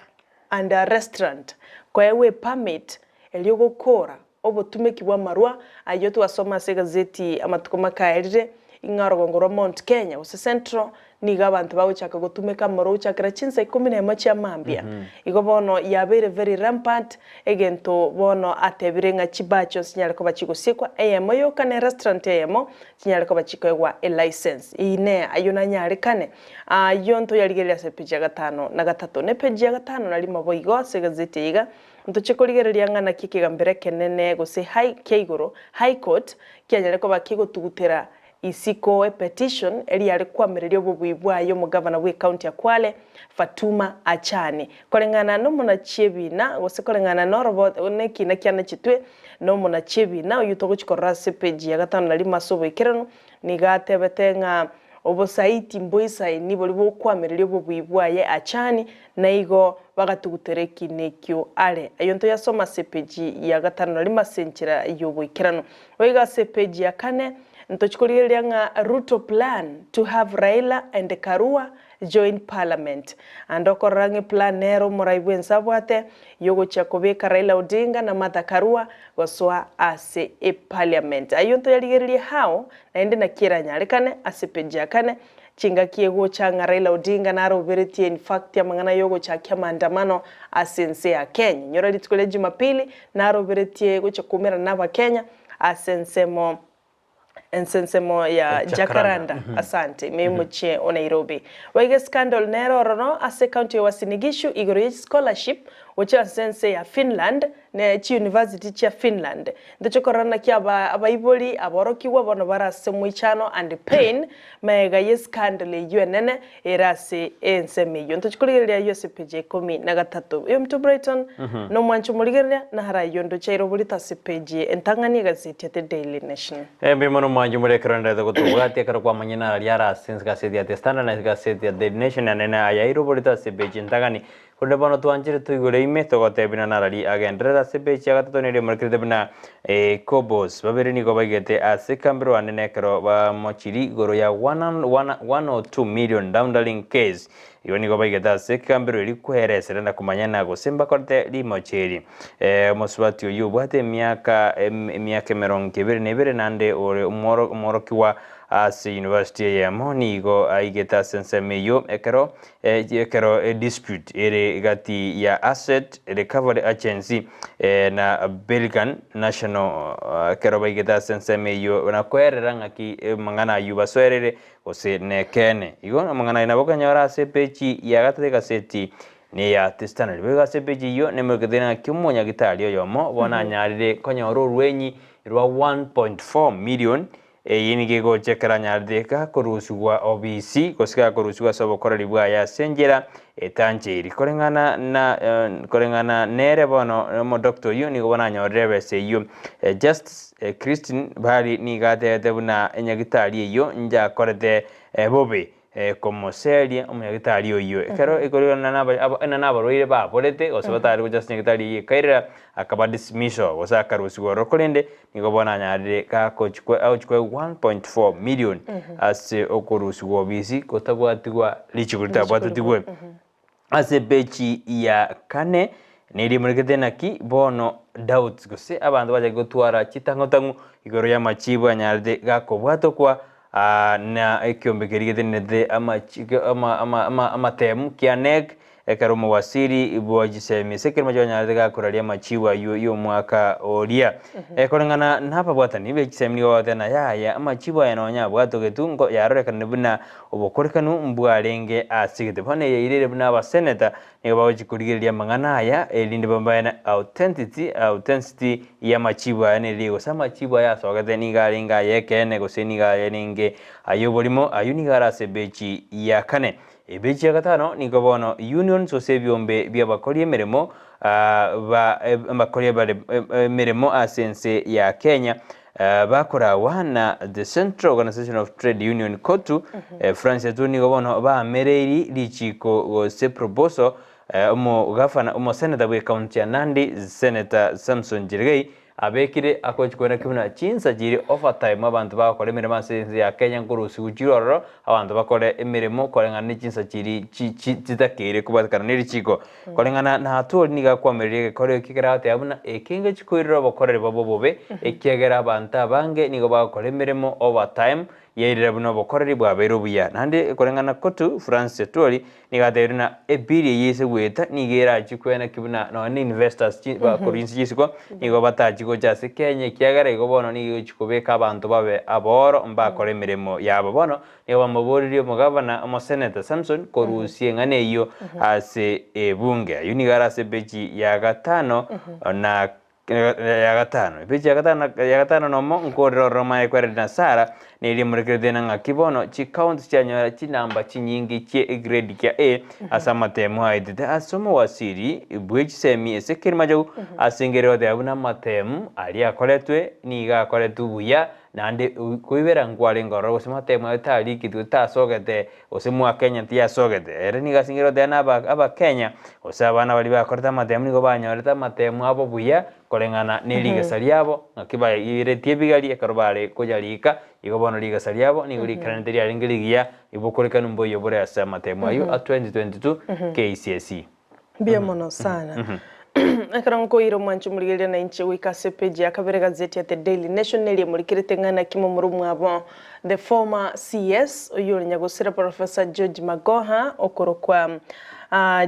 and a restaurant kwewe permit eliogokora obutumiki bwa marwa ayo twasoma se gazeti amatukoma kaerire ingarogongoro Mount Kenya use central niga abantu bawuchaka gutumika moro uchakira chinse 11 cha mambia igo bono yabere very rampant egento bono atebirenga chibacho sinyale ko bachigusikwa emo yokane restaurant emo sinyale ko bachikwa a license ine ayuna nyale kane yonto yaligeria se page ya 5 na 3 ne page ya 5 nali maboigo se gazeti iga ntuchikoligereria ngana kikigambere kenene gose high court kyanyale ko bakigutugutera isiko petition eli alikwamirerio bubwibwayo mu governor we county ya Kwale Fatuma Achani kolengana no muna chebina gose kolengana no robot oneki na kyana chitwe no muna chebina uyutogo chikora page ya 5 nali masobo ikirano nigatebetenga obosaiti mboisa ni boli bokwamirerio bubwibwaye Achani na igo bagatugutereki nekyo ale ayonto yasoma page ya 5 nali masenchira yobwikirano oiga page ya 4 ntochikoliria nga Ruto plan to have Raila and Karua join parliament andokorange plan nero muraibwensa bwate yogo chakobeka Raila Odinga na Martha Karua goswa ase e parliament ayonto yaligereria hao naende na kiranyalekane ase page ya 4 chinga kiego changa Raila Odinga na robereti in fact ya mangana yogo chakia maandamano asense ya Kenya nyora litukole Jumapili na robereti yego chakumera naba Kenya ensensemo ya Jacaranda asante memuche o Nairobi wege scandal nero rono ase county wa Sinigishu igoro scholarship ucha sense ya Finland ne chi university cha Finland ndochokorana kyaba abaiboli aborokiwa bono barase muichano and pain mega yes scandal yunene erase ensemeyo ntochikoleria yose page 13 yo mtu Brighton no mwanchu muligeria na harayo ndo chairo bulita se page entangani gazeti ya The Daily Nation mono mwanju murekeranda da gutubwate karo kwa manyina aliara sense gazeti ya The Standard na gazeti ya The Nation na ayairo bulita se page entangani kunde bono tuanjire tuigure ime togotebina narari agendrera se page ya 3 nire markete bina Kobos babere ni gobagete ase kambero anenekero ba mochiri goro ya 102 million downdaling case yoni gobagete ase kambero iri kuheresera na kumanyana gosemba korte limocheri moswati uyu bwate miaka meronkebere nebere nande ore umorokiwa as university ya monigo aigeta sensemeyo ekero dispute ere gati ya asset recovery agency na Belgian national kero baigeta sensemeyo na kwerera ngaki mangana yuba soerere ose nekene igo mangana inabokanyara se pechi ya gatete gaseti ni ya tistana bega sepeji yo ne murikithena kimunya gitali yomo bona nyarire konyoro rwenyi rwa 1.4 million yini gego chekera nyardeka korusugwa OBC kosika korusugwa sobokoreri bwa ya senjera etanjeri korengana nere bono mo doctor yo ni gobona nyorebe se yo Justice Christine bali ni gate buna enyagitali yo nja korete bobe como seria umunyagitali yo kero ikorana naba roire ba bolete osobatari ko just nyagitali kaira akaba dismissal osaka rusugwa rokolende ni gobona nyarire ka kochkwe 1.4 million ase okorusugwa OBC kotabwatigwa lichigurita bwatatigwe ase bechi ya kane niri murikithena ki bono doubts gose abantu baje gutwara chitangotangu igoro ya machibu anyarde gakobwato kwa na ekyombe kerigithenete ama temu kianek ekarumo wasiri bwajisemi sekirma jonyarde gakuraria machibu yo mwaka oria ekorengana napa bwatani bekisemni wotena ya machibu ya nonya bwato getungo yarorekana buna obokorekanu mbwarenge asigete bone yirire buna ba senator nigo bawujikurigiria mangana aya elinde bambayana authenticity ya machibu ya neligo sama machibu ya sogete ni garinga yekene goseni ga yeninge ayobolimo ayunigara sebechi ya kane ebechi ya gatano nigo bono union sosebyombe byabakori emeremo bakori emeremo asense ya Kenya bakorawa na the Central Organization of Trade Union Kotu France tuni gobono ba mereri lichiko se proposal umo senator we county ya Nandi Senator Samson Jirgei abekire akochikona kibuna chinsa jiri overtime abantu bakora emirimo asense ya Kenya ngurusi ujiroro abantu bakora emirimo korengana chinsa jiri chitakire kubatakana nirichiko korengana na hatu niga kwamerire kore kigera ate abuna ekinge chikoiriro bakorere babobobe ekegera abantu abange nigo bakora emirimo overtime yeyirira buno bokoreri bwabero buya nande korengana kotu France toli nigaterina ebiri yese gweta nigera chikwena kibuna no investors bakorinsi yisiko nigo batachiko jase Kenya kiagara igo bono nigo chikobeka abantu babe aboro mbakora emirimo yabo bono nigo bamuburirio mugabana mo Senator Samson korusie ngane iyo ase bunge unigara se beji ya gatano na ya gatano nomo nkorero roma ekwerena sara niri murikirithena ngakibono chi county chanyora chinamba chinyingi che grade kya A asamatemu aidite asomo wasiri bwechi semi esekirma jau asingero de abuna matemu ali akoletwe niga akoletu buya nande kuibera ngwale ngoro osematemu atali kitu tasogete osemu Kenya tia sogete ere niga singero de aba Kenya osabana bali bakoreta matemu nigo banyoreta matemu abo buya korengana niliga saliabo ngakiba iretie bigari ekarobale kojalika igobono liga saliabo niguri kalendaria lingiligia ibukorekana mboyo bore asa matemu ayu 2022 KCSE bia mono sana akarango iro mwanchu murigire na inche wika sepeji akabere gazeti ya The Daily Nation neli murikirite ngana kimo murumu abo the former CS oyuri nyagosira Professor George Magoha okorokwa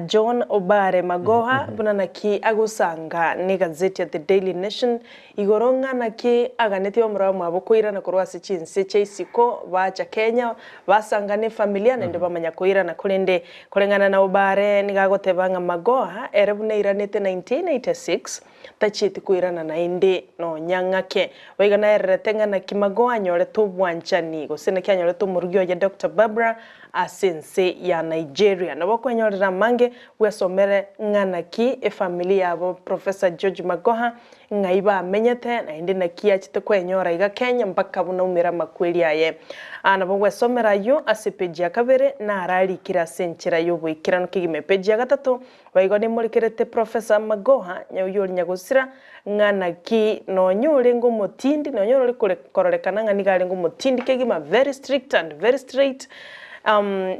John Obare Magoha bunana ki agusanga ni gazeti ya The Daily Nation igoronga na ki aganeti wa muramu abokoira na korwase chinse cheisiko bacha Kenya basanga ni familia nende bamanya koira na kulende kolengana na Obare ni gagotebanga Magoha erebune iranete 1986 tachiti kuirana na indi no nyangake waigana eretenga na kimagoa nyore to bwanchani gosena kyanyore to murugyo ya Dr. Barbara asense ya Nigeria na bakwenyorera mange wesomere ngana ki familia abo Professor George Magoha ngaiba amenyete na indi na kia chite kwenyora iga Kenya mpaka buna umira makweli aye ana bo wesomera yo asepeji akabere na arali kira senchira yo bwikirano kigime peji ya gatatu baigone murikirete Professor Magoha nyuyuri nyagusira ngana ki no nyure ngo mutindi no nyure kororekana ngani gale ngo mutindi kegima very strict and very straight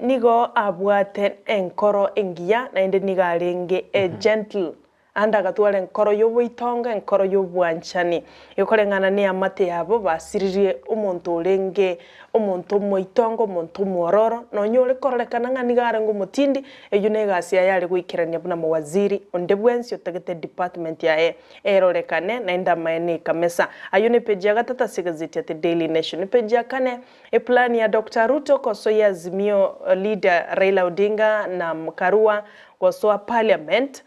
nigo abwate enkoro engia na inde nigarenge gentle anda gatwale enkoro yobuitonga enkoro yobwanchani yokorengana ni amate yabo basiririe umuntu urenge umuntu moitongo umuntu mororo no nyore kororekana ngani gare ngo mutindi eyo negasi yari gwikirania buna mu waziri onde bwensi otagete department ya erorekane na inda maene kamesa ayo ne page ya gatata sigaziti ya The Daily Nation page ya kane plan ya Dr. Ruto koso ya Azimio leader Raila Odinga na Mkarua goswa parliament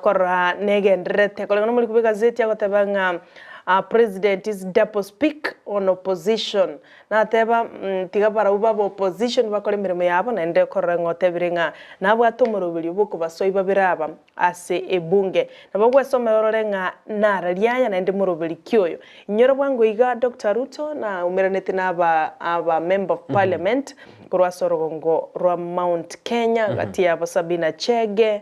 kora negenderete kolengana muri kubika gazeti agotebanga president is double speak on opposition na teba tiga bara uba opposition bakore mirimo yabo na ende korra ngotebiringa nabo atomurubiri buko basoiba biraba ase ebunge nabo gwesomero renga nara lyaya na ende murubiri kyoyo inyoro bwangu iga Dr. Ruto na umeranete na aba member of parliament korwa sorogongo rwa Mount Kenya gati yabo Sabina Chege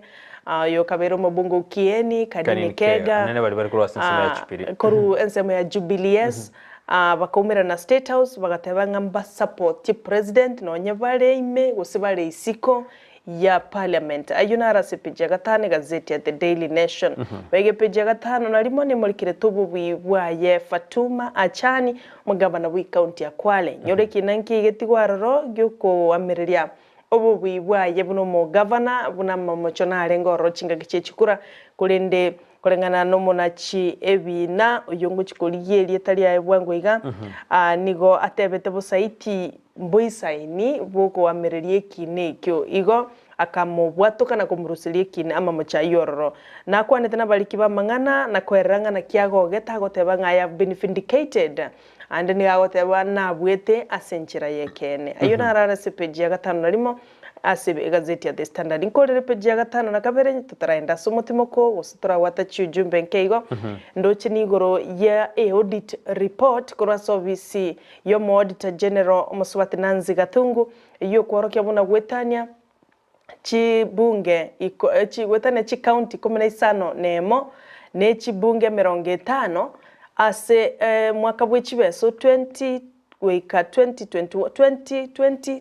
yo kabero mabungo kieni kadini kega nene bali kurwa sensema ya chipiri koru ensema ya Jubilees bakumira na State House bagatebanga mba support president no nyabale ime gusibale isiko ya parliament ayuna arase page gatane gazeti ya The Daily Nation bege page gatano na limone mulikire tubu bwaye Fatuma Achani mugabana wi county ya Kwale nyore kinanki getigwaroro gyuko ameriria obu bwaye buno mo governor buna mamochona arengo rochinga gichekura kulende kolengana no munachi ebina uyungu chikoliye lietali ya bwangu iga nigo atebete busaiti mboisaini boko amererie kinekyo igo akamubwatoka na kumurusilie kine ama mochayororo na kwanete na baliki ba mangana na kweranga na kiago geta gotebanga I have been vindicated and ni agoteba na bwete asenchira yekene ayona rara sepeji ya gatano narimo asibe gazeti ya The Standard inkorere peji ya gatano na kabere tutaraenda somotimoko usitora watachi ujumbe nkeigo ndochi nigoro ya audit report kwa service yo auditor general Muswati Nanzi Gatungu iyo kworokia buna gwetania chibunge wetane chi county 15 nemo ne chibunge 50 ase mwaka bw'ekibeso 2020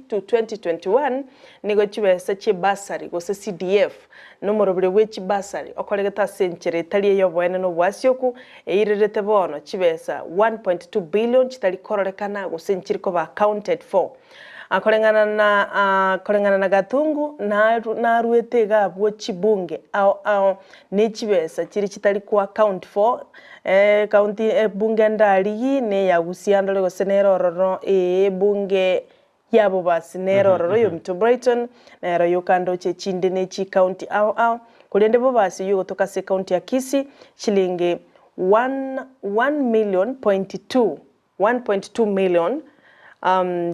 to 2021 nigo chibesa chi basari gose CDF nomorobire bw'echi basari okoregeta century tali yo bwene no bwasyoku eirerete bono chibesa 1.2 billion chitali kororekana go century ko ba accounted for akolengana na Gatungu na ruete gabwo chibunge au ne chibesa chiri chitali ku account for county bunge ndali ne ya Gusii andole go senero roro bunge yabo basi nero roro yo mto Brighton na ro yokando che chinde ne chi county au kulende bo basi yo kutoka se county ya Kisii shilingi 1.2 million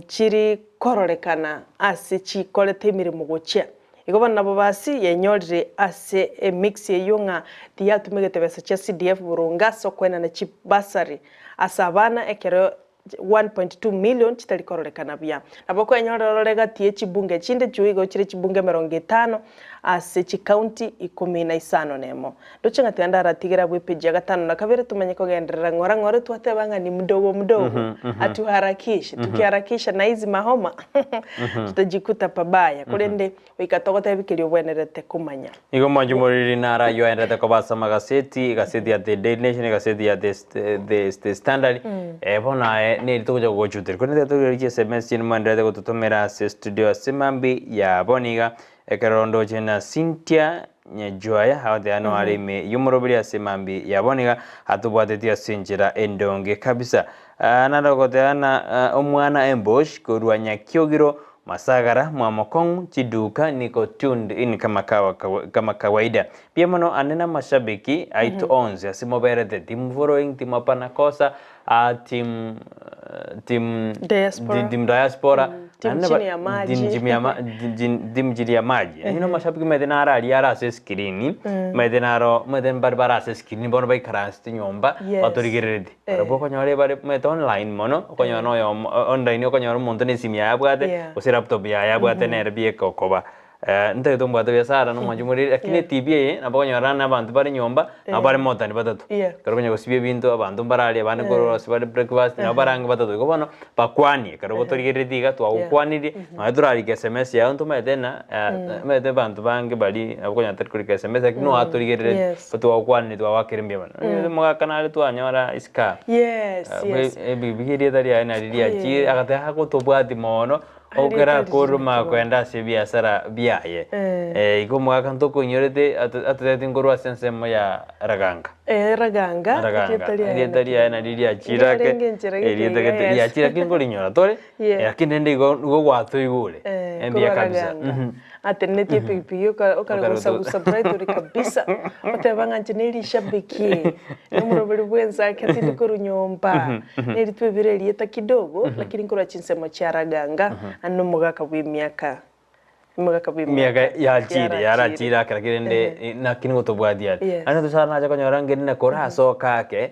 chiri kororekana ase chikolete mirimo gochia igoba nabo basi yenyorire ase mix yeyunga diyatumegete besa cha CDF burunga sokwena na chip basari asabana ekero 1.2 million chitali kororekana bya naboko yenyororega tie chibunge chinde chuigo chire chibunge 50 ase chi county 15 nemo dochenga tenda ratigira bwe page ya gatano na kabere tumanye ko genderera ngora twatebanga ni mdogo atuharakishe tukiharakisha na hizi mahoma tutajikuta pabaya kulende ikatogota bikiri obwenerete kumanya igo manje muri nara yo endete ko basama gaseti ya The Daily Nation gaseti ya The Standard bona ne tukuja gochutir kunete tukuja SMS ni mandete ko tutomera studio simambi ya boniga ekerondo chena Cynthia Nyejoya hawde ano arime yumurobiri asemambi yaboneka atubwatetia sinjira endonge kabisa naragoteana omwana embosh kurwanya kyogiro masagara mwamokongu chiduka niko tuned in kama kawaida pia mano anena mashabiki aitu 11 asimoberete team following team apana kosa team diaspora team chini ya maji ino mashabiki medena arali ara se screen medena ro meden barbara se screen bono bai karasti nyomba batorigiredi rabo konyore bare met online mono konyono yo online konyono montone simya abwate laptop ya bwate nerbi kokoba nte tombwato yasara no majumuri akine TV nabonyora abantu bari nyomba abari motani batatu karonya gosibye bintu abantu barali abane korora sibari breakfast nabaranga batatu kobono bakwani karobotorigeridiga twakwaniri madurali SMS ya onto medena mede bantu bange bali akonya terkuri SMS akino atorigerere twakwaniri twawakirimbye bana mo kanale twanyora iska bigiri dari ana riya chi agata hako tobwati mono okera koruma kwenda se biashara biaye iko mwaka ntoko nyorete atete ngorwa sensemo ya raganga rietari ana riria chirake rietari ya chirake ngolinyora tore yakinde ndigo gwatho igure embia kabisa atenetie pikipiki ukagusa bright kabisa utebanga ntineri shabiki nomuroberi bw'Ensakia tindi kurunyomba neri twebirerie ta kidogo lakini nkora chinsemo cyaraganga anno mugaka bw'imyaka yarachira karakirende na kingo to bwadiari ana tusana aja konyora ngeni na kora soka ke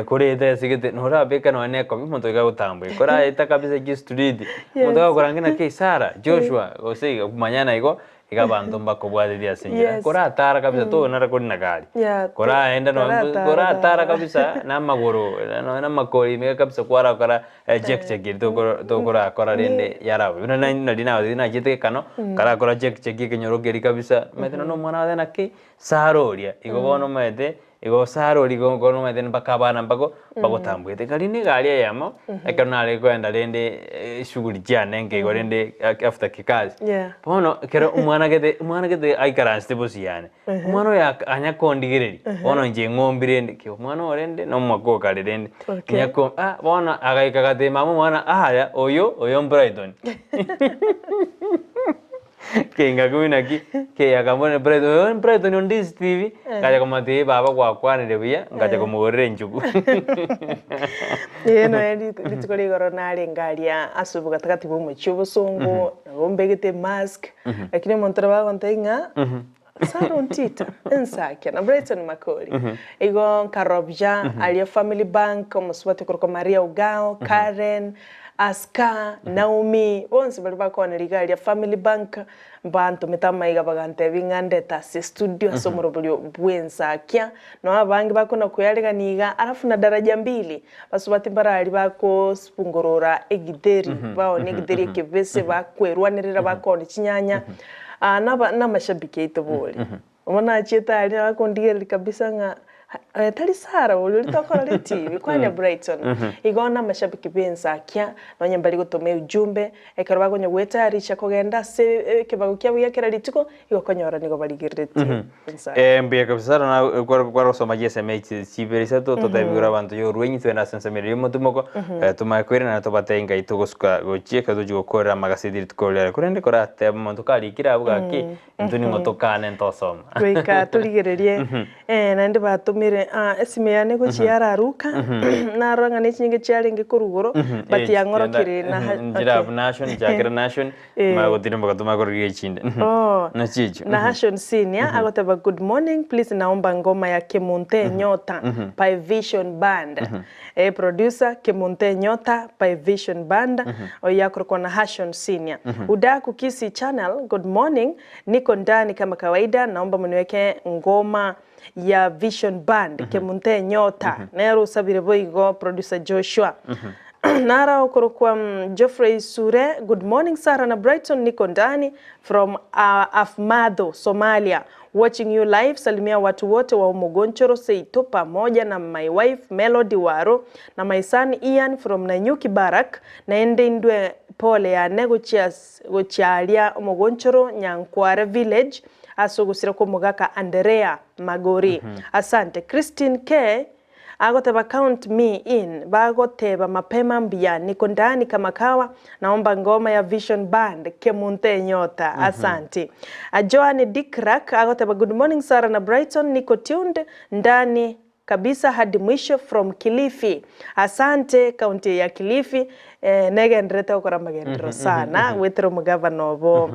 kuri ite sigite nora beka no ne ko muntu igagutambwe kora ita kabisa gi street muntu agorangina ke Sara Joshua ose manyana igo igabantu mbako bwadiria sinja kora tara kabisa to nara kuri na gari kora enda no kora tara kabisa na maguru na makori me kabisa kwara kora check to kora rende yara na dina jite kano kara kora check kinyoro geri kabisa metena no mwana wa na ke saroria igo bono mete igo sarori go no mete bakabana mbako bagotambwete kali ni gari yamo ekanale kwenda rende shughuli jana nge go rende after kikazi bono kero umwana gete aikara stable siyane umwana ya anya kondigireri bono nje ngombirende ke umwana orende no mwako kale rende nyako bono agaika gate mama mwana aya oyo Brighton kenga kuina ke akamone Brighton on this TV kaja komate baba kwa kwane debuya ngaja komorere njugu yeno litukoli goronale ngalia asubuka takati bomu chubusongo ngombegete mask lakini montara ba ntenga Saro ntita Ensakia na Brighton makoli igo karobja alia family bank musubate kuroko Maria Ugao Karen Aska Naomi bonse bali bakona ligalia family bank bantu metamayiga bagante bingande ta studio somorobulyo bw'Ensakia no abangi bakona kuyaliganiga arafu na daraja 2 basubati barali bako spungorora egideri baone egideri kevese bakwerwanirira bakona kinyanya na mashabiki itobole umona cheta ali bakondigera kabisa nga tali Sara ulitokora le TV kwani Brighton igona mashabiki b'Ensakia nonye mbali gutome ujumbe ekarwa gonye gwetarisha kugenda se kibago kya buyakera litiko igokonyora nigo baligirire TV Ensakia mbiya kabisa na kwa soma GSMH ciberisa to tabigura abantu yo rwenyi twenda sensemere mutumoko tumakwira na tobatenga itugosuka gochieka tujugokora magasidiri tukolera kurende kora te muntu kali kira bugaki ntuni ngotokane ntosoma kwika tuligererie nandi batumire esimeyane ko ciararuka na ranga n'ekinge cyarenge kurugoro bati yangorokire na njira nation jakira nation magotire mbagatuma korige ikinde na chicho na Hashon Senior agotaba good morning please naomba ngoma ya Kemunte Nyota by Vision Band producer Kemunte Nyota by Vision Band oyakoroko na Hashon Senior udaku Kisii channel good morning niko ndani kama kawaida naomba mniweke ngoma ya Vision Band Kemunte Nyota nero usabire boigo producer Joshua nara okorokwa Geoffrey Sure good morning Sara na Brighton niko ndani from Afmado Somalia watching you live salimia watu wote wa Umugonchoro Seito pamoja na my wife Melody Waro na my son Ian from Nanyuki Barak naende indwe pole ya negotias gochalia Umugonchoro Nyankware village asogusira ko mugaka Andrea Magori asante Christine K agoteba count me in bagoteba mapema mbia niko ndani kama kawa naomba ngoma ya Vision Band Kemunte Nyota asante Joanne Dikrak agoteba good morning Sara na Brighton niko tuned ndani kabisa hadi mwisho from Kilifi asante county ya Kilifi negendrete okora magendro sana wetro mugavano bo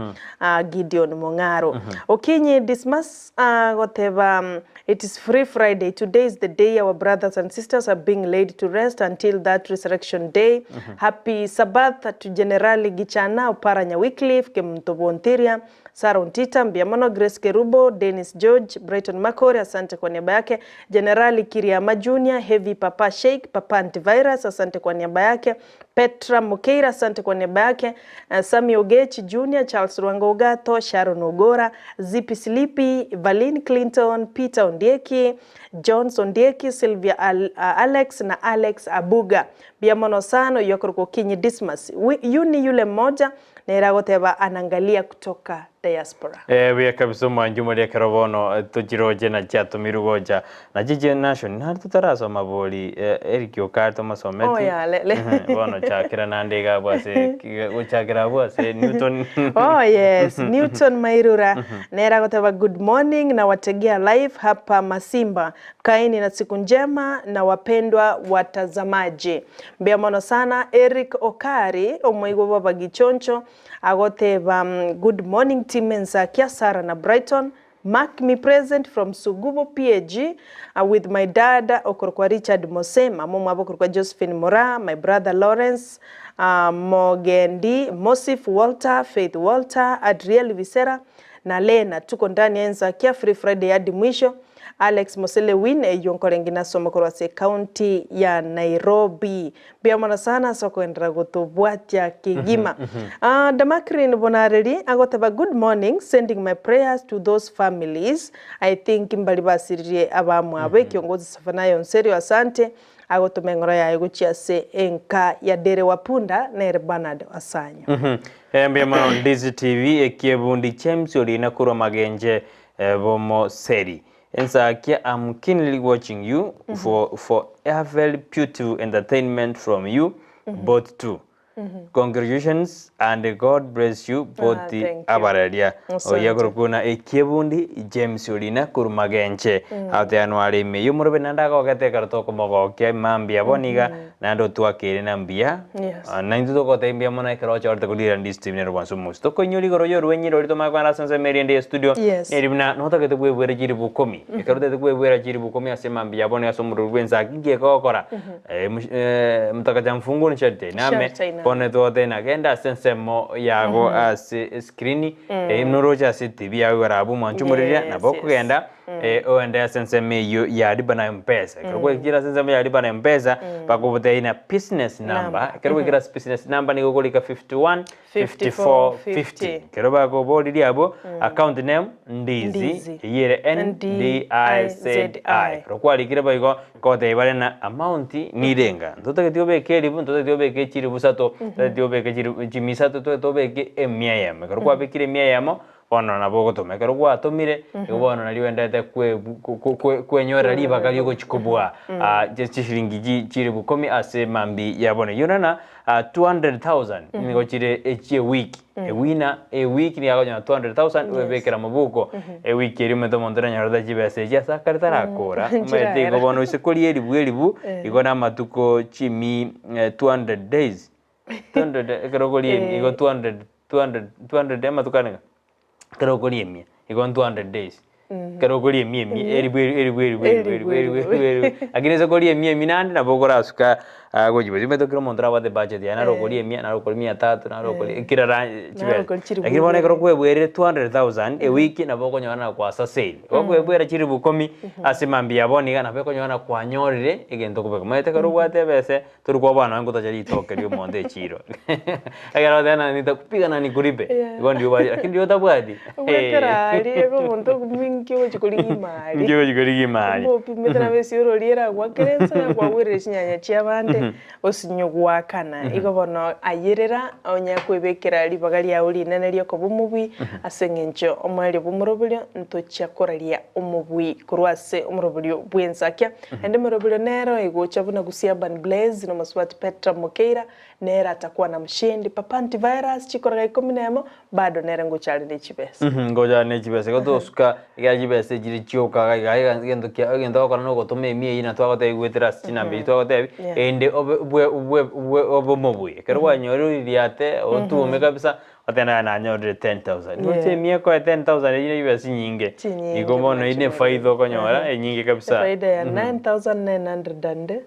Gideon Mongaro Okinyi Dismas goteba it is Free Friday today is the day our brothers and sisters are being laid to rest until that resurrection day happy Sabbath to Generali Gichana Oparanya Wycliffe Kemtobontiria Sara Untita Mbiamono Grace Kerubo Dennis George Brighton Makori asante kwa niaba yake Generali Kiriama Junior Heavy Papa Sheikh Papa Antivirus asante kwa niaba yake Petra Mukeira asante kwa niaba yake Sami Ogechi Junior Charles Rwangogato Sharon Ogora Zipi Slippy Valin Clinton Peter Ondieki Johnson Ondieki Sylvia Alex na Alex Abuga Biamono sano yokoroko Kinyi Dismas yuni yule mmoja na iragoteba anangalia kutoka diaspora. We kabisa mwanjumo ya karobono tujiroje na chatu mirugoja na jiji nation na tutaraso maboli Eric Okarto masometi. Oh ya lele. Bono chakira nandega bwase uchakira bwase Newton. Oh yes, Newton Mairura. Nera goteba good morning na wategea live hapa Masimba. Kaini na siku njema na wapendwa watazamaji. Mbia mono sana Eric Okari omwigo baba gichoncho agoteba good morning team Ensakia Sara na Brighton. Mark me present from Sugubo PAG with my dad Okorokwa Richard Mosema, mama Okorokwa Josephine Mora, my brother Lawrence Mogendi, Mosif Walter, Faith Walter, Adriel Visera na Lena. Tuko ndani ya Ensakia Free-Friday hadi mwisho. Alex Mosele Win yonkorengina somokorwase county ya Nairobi. Bia mwana sana soko endra gotobwatia kigima. Damakrin bonareli agotaba good morning, sending my prayers to those families. I think mbali basiririe abamu abe kiongozi Safanayo Nseri asante. Agotomengora ya eguchia se enka ya dere wapunda na Bernard Wasanyo. Mbia mwana Ndizi TV ekiebundi chemsi olina kuro magenje bomo seri. Ensakia, I'm keenly watching you for a very beautiful entertainment from you, both two. Congratulations and God bless you both the abararia. Oyagorokuna ekebundi James Olina kurumagenche ate anuari me yumurbe nanda ko gate karto ko mogo ke mambia boniga nando tuakere nambia. Naindu to ko tembia mona kero chorte kulira ndistim ne robanso musto ko nyuri goro yo ruenyi ro to magwana sanse meriende studio neribna nota ke to bwere jiri bukomi e kero te bwere jiri bukomi ase mambia boniga somuru rwenza kinge ko kora mtaka jamfungu ni chete name pone tote na genda sensemo yago as screen imnoroja TV yago rabu manchumuriria na boko genda oende senseme ya libana mpesa kwa kira senseme ya libana mpesa pakobote ina business number kwa kira business number ni gogolika 51 54 50 kero bako bodi diabo account name Ndizi yere NDIZI kwa likira baiko kote ibale na amount ni renga ndoto ketiobe kelibu ndoto ketiobe kechiri busato tiobe kechiri chimisato tobe ke emiayama kwa bekire emiayama ono na bogo to mekero kwa tomire ibono na liwendete kwenyora liba kali ko chikobwa just shilingi chiri bukomi ase mambi yabone yonana 200,000 niko chire eche week a week ni agonya 200,000 webekera mabuko week iri meto mondera nyarada jibese ya sakarita akora mete ko bono isekoli elibu igona matuko chimi 200 days 200 kerogoli igo 200 matukana kerogoli emia igo 200 days kerogoli emia eri agine koli emia minande na bogora suka gojibo zimeto kero mondra wa de budget ya na rogoli emia na rogoli 300 na rogoli kirara chibe agine bone kero kwebwere 200,000 a week na bogo nyana kwa saseli kwebwere chiri bukomi asimambi yaboni na beko nyana kwa nyorire igento kubeka mete kero gwate bese turi kwa bana ngo tajari toke rio monde chiro agara dana nitakupiga na nikuripe igondi ubali lakini ndio tabwadi wekera ego monto mingi chikoli mali mbo pimeta bese uroliera gwakerensa na kwa wire chinyanya chiabande osinyugwa kana igobono ayerera onya kwebekera libagali ya uli nene lyo ko bumubi asengencho omwali bumurobulyo ntocha koralia omubwi kurwase omurobulyo bwensakia ende murobulyo nero igocha buna Gusii Urban Blaze no Maswati Petra Mokeira nera atakuwa na mshindi papa antivirus chikora ikominemo bado nera ngochali ne chibese ngoja ne chibese ko suka ya chibese jiri chioka ga gendo kana no gotome mie ina twagote gwetera chinambi twagote ende obomobwe kerwa nyoro iliate otume kabisa atena na nyoro 10,000 ngote mie ko 10,000 ine chibese nyinge ikomono ine faida ko nyora nyinge kabisa faida ya 9,900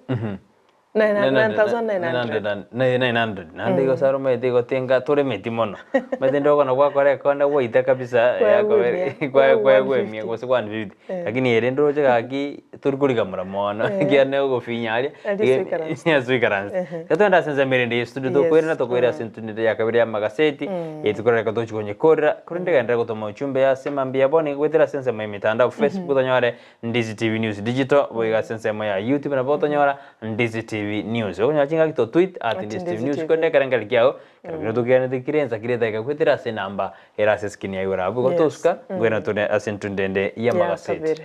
900 nande go saro me digo tenga tore metimono mete ndogo na kwa kore konda woita kabisa yako kwa mie go se 150 lakini ere ndoje gaki turkulika muramono kiane go finyari ya suikaranse katanda senza merende studio to kwera to kwera sentunde ya kabiri ya magaseti yetukora ko tochi konye kora kurinde ganda ko tomo chumbe ya sema mbia boni gwetera senza mai mitandao Facebook tonyore Ndizi TV News Digital boiga senza mai YouTube na boto nyora Ndizi TV TV News. Onya chinga kito tweet at Ndizi TV News kwende karanga kiao. Karanga tukene dikirenza kireta ikakwetera se namba era se skin ya yura abugo toska gwena tune asentundende ya magaset.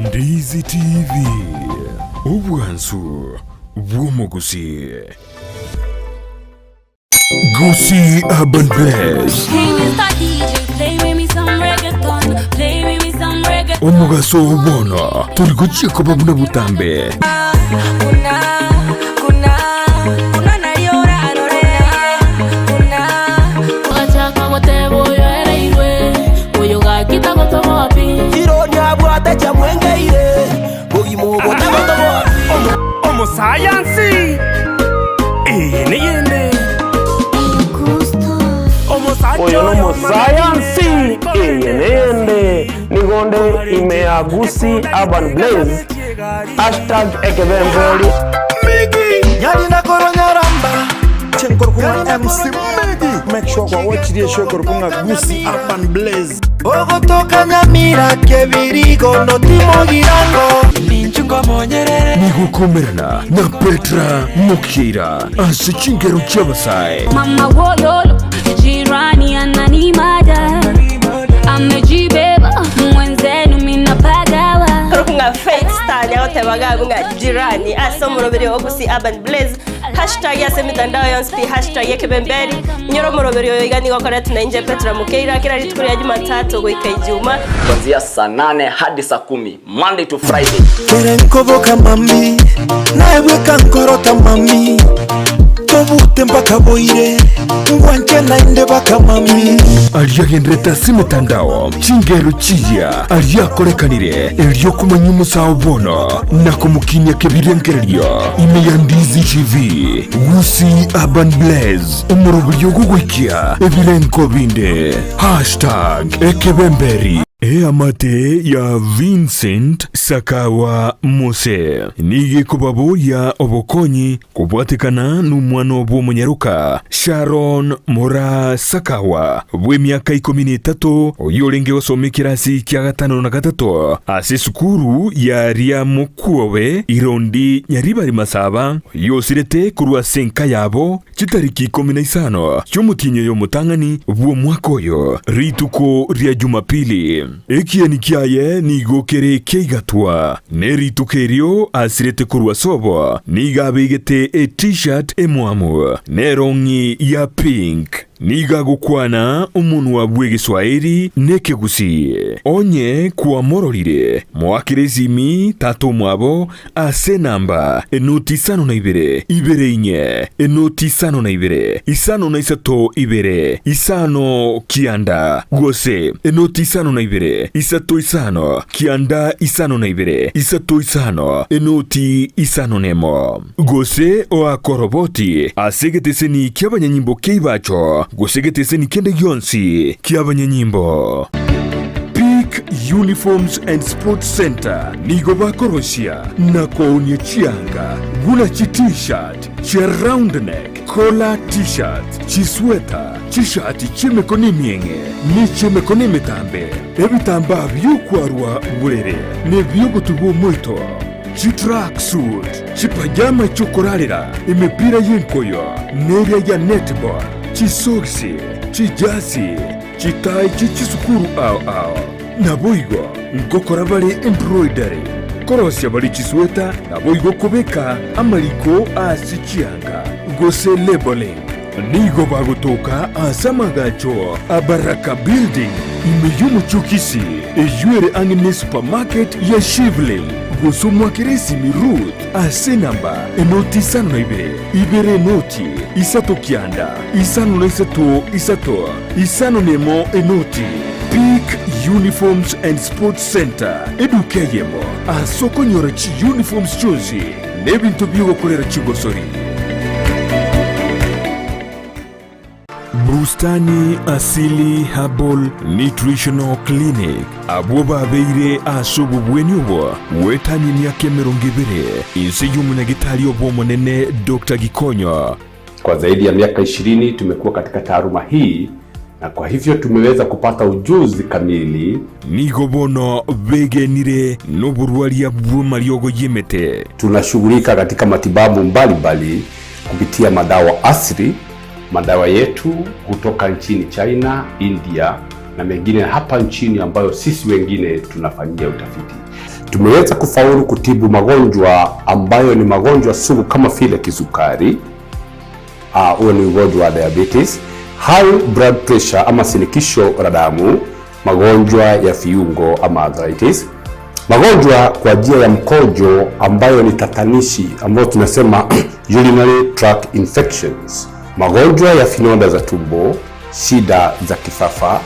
Ndizi TV Ubwansu Gusii. Gusii Urban Blaze Omugaso ubona turi gucika babuna butambe Science niyende oyo no science niyende nigonde imea Gusii Urban Blaze #ekebemboli Yari na koronyaramba chenkor kuma MC Megi make sure kwa watch the show kor kuma Gusii Urban Blaze ogotoka Nyamira kebirigo no timogirango ninchungo monyerere nigukomerana na Petra Mukira asichingeru cyabasai mama wololo jirani ananimada amejibeba mwenzenu minapagawa Kurunga Faith Star yote bagagu nga jirani asomurobere Gusii Urban Blaze #yase mitandao yonspi #yekebemberi nyoromurobere yoigani gokora tunainje Petra Mukira kila ritukuri ya Jumatatu goika Ijumaa kuanzia saa 8 hadi saa 10 Monday to Friday. Kere nkoboka mami nawe kankorota mami tobute mpaka boire ngwanche nainde baka mami aliyagendreta simitandao chingero chiya aliyakorekanire elyo kumanya umusawo bono nakumukinya kebirengereryo imeya Ndizi TV Gusii Urban Blaze umurubulyo gugwikia ebirenko binde #ekebemberi amate ya Vincent Sakawa Mose nige kubabo ya obokonyi kubwatekana n'umwana w'omunyaruka Sharon Mora Sakawa w'emyaka 13 oyolenge osome kirasi kya 5 na 3 ase sukuru ya Riamukuowe irondi nyaribari masaba yosirete kurwa senka yabo kitariki 15 cy'umutinyo yo mutangani bwo mwaka oyo rituko rya Jumapili ekieni kiaye nigokere keigatwa neritukerio asirete kurwa sobo nigabegete t-shirt emwamu nerongi ya pink niga gukwana umuntu wabwe Giswahili neke Gusii onye kuwa mororire mwakirezimi tato mwabo ase namba enoti 52 ibere inye enoti 52 isano na isato ibere isano kianda gose enoti 52 isato isano kianda isano na ibere isato isano enoti isano nemo gose oa koroboti asegeteseni kyabanyanyimbo keibacho gusegeteseni kende yonsi kyabanyanyimbo Peak Uniforms and Sports Center nigo bakoroshia na koonye chianga gula chi t-shirt chi round neck collar t-shirt chi sweater chi shati chimekoni mienge ni chimekoni metambe ebitamba byukwarwa burere ne byogutugo muito chi track suit chi pajama chokorarira imipira y'inkoyo nerya ya netball chisoksi chijasi chitai chichisukuru ao naboigo ngokora bali embroidery korosya bali chisweta naboigo kubeka amaliko asichianga gose labeling nigo bagutoka asamagacho abaraka building imeyumu chukisi ejuere angine supermarket ya Shivling gusumwa kiresi Ruth ase namba enoti 52 ibere noti isato kianda isano na isato isano nemo enoti Peak Uniforms and Sports Center edukeyemo asoko nyora chi uniforms chozi nebintu byo gukorera kigosori Bustani Asili Herbal Nutritional Clinic abo babeire asubu bwenyubo wetani myaka 20 insi y'umunyagitari obomonene Dr. Gikonyo. Kwa zaidi ya miaka 20 tumekuwa katika taaluma hii, na kwa hivyo tumeweza kupata ujuzi kamili. Nigobono begenire n'oburwari bw'amaryogo yemete. Tunashughulika katika matibabu mbalimbali kupitia madawa asili. Madawa yetu kutoka nchini China, India na mengine hapa nchini ambayo sisi wengine tunafanyia utafiti. Tumeweza kufaulu kutibu magonjwa ambayo ni magonjwa sugu kama vile kisukari, huo ni ugonjwa wa diabetes, high blood pressure ama shinikizo la damu, magonjwa ya viungo ama arthritis, magonjwa kwa njia ya mkojo ambayo ni tatanishi ambayo tunasema urinary tract infections, magonjwa ya vidonda za tumbo, shida za kifafa,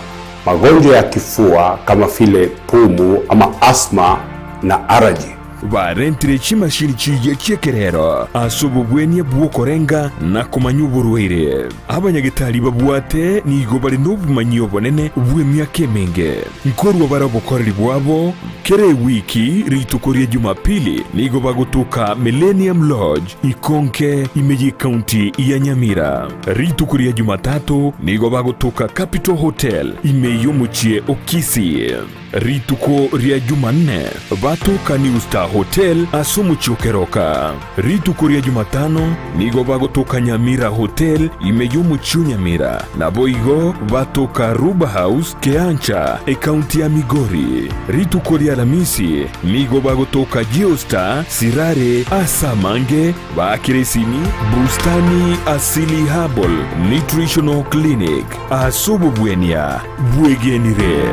magonjwa ya kifua kama vile pumu ama asthma na allergy. Barentire chimashini chiye kyekerero asubu bwenya bwokorenga na kumanyuburwire abanyagitari babuate nigo bari n'obumanyi obonene bw'emyaka emenge nkorwa barabokoreri bwabo kere wiki ritukoria Jumapili nigo bagutuka Millennium Lodge Ikonke Imeji County ya Nyamira. Ritukoria Jumatatu nigo bagutuka Capital Hotel Imeyo muchie Kisii. Rituko ria Jumanne batuka New Star Hotel asumu Chokeroka. Rituko ria Jumatano nigo bagutuka Nyamira Hotel Imeyo muchio Nyamira. Na boigo batuka Ruba House Keancha County ya Migori. Rituko ria Alhamisi nigo bagutuka Geostar Sirare Asamange Bakiresimi Bustani Asili Herbal Nutritional Clinic asubu bwenya bwegenire.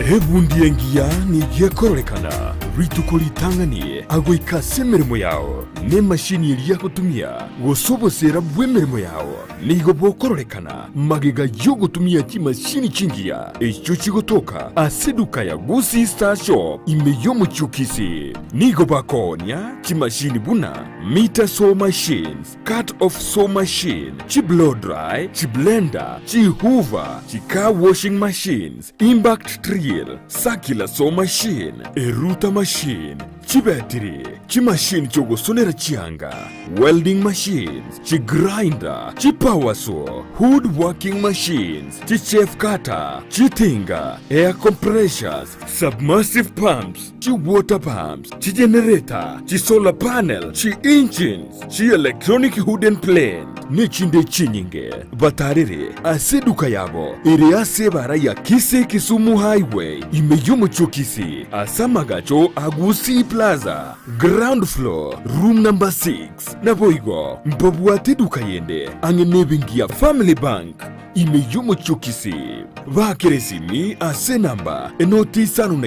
Hebundi engia ni gyekorolekana rituko litanganie agoika semeremo yao ne mashini iliya kutumia gosobosera bwemeremo yao nigo bokorolekana magega yo gutumia chimashini chingia echo chigotoka aseduka ya Gusii Star Shop Imeyo muchio Kisii. Nigo bakonya chimashini buna meter saw machines, cut off saw machine, chi blow dry, chi blender, chi hoover, chi car washing machines, impact drill, circular saw machine, eruta machine, chi battery, chi machine chogo sonera chianga, welding machines, chi grinder, chi power saw, wood working machines, chi chef cutter, chi tinga, air compressors, submersive pumps, chi water pumps, chi generator, chi solar panel, chi engines, chi electronic hood and plane, nechinde chinyinge batarire aseduka yabo iri asebara ya Kisii Kisumu Highway Imeyo muchio Kisii asamagacho Gusii Plaza ground floor room number 6 na boigo mbabuate duka yende angenebingia Family Bank Imeyo muchio Kisii. Bakeresimi ase namba enoti isano na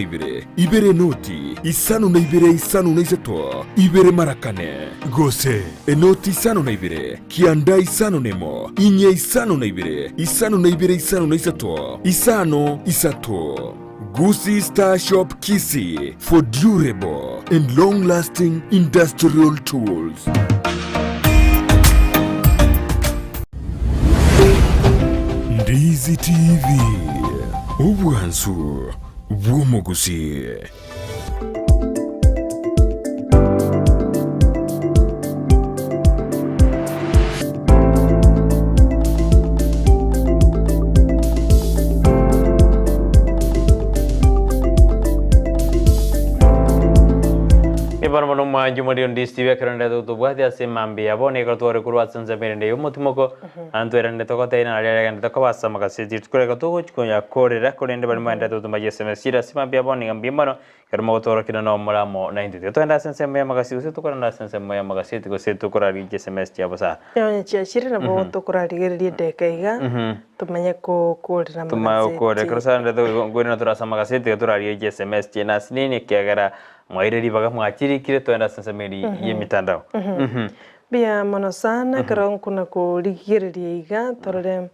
ibere noti isano na iseto ibere marakane gose enoti isano na kianda isano nemo inye isano na isano na iseto isano isato. Gusii Star Shop Kisii for durable and long-lasting industrial tools. Ndizi TV ubwansu bw'omugusi. Ibarmono manju muri Ndizi TV karanda to bwati asemambi abone ko tore kurwa sanza merende yomutumoko antwerende to kotaina alere to kwasa makasiti tukure ko to kunya korera korende barmanda to maje SMS sira simambi abone ngambimano karmo tore kina no mulamo 90 to enda sense me makasiti to koranda sense me makasiti ko se to korari SMS ya basa Nyonya chia shiri na bo to korari geri dekaiga tumanye ko korera makasiti tuma ko rekrosanda to ngwena to rasa makasiti to rari SMS na sinini kiagara mwaireri baga mwachirikire to enda sense meri yemitandao bia mono sana karon kuna ko ligiriria iga torore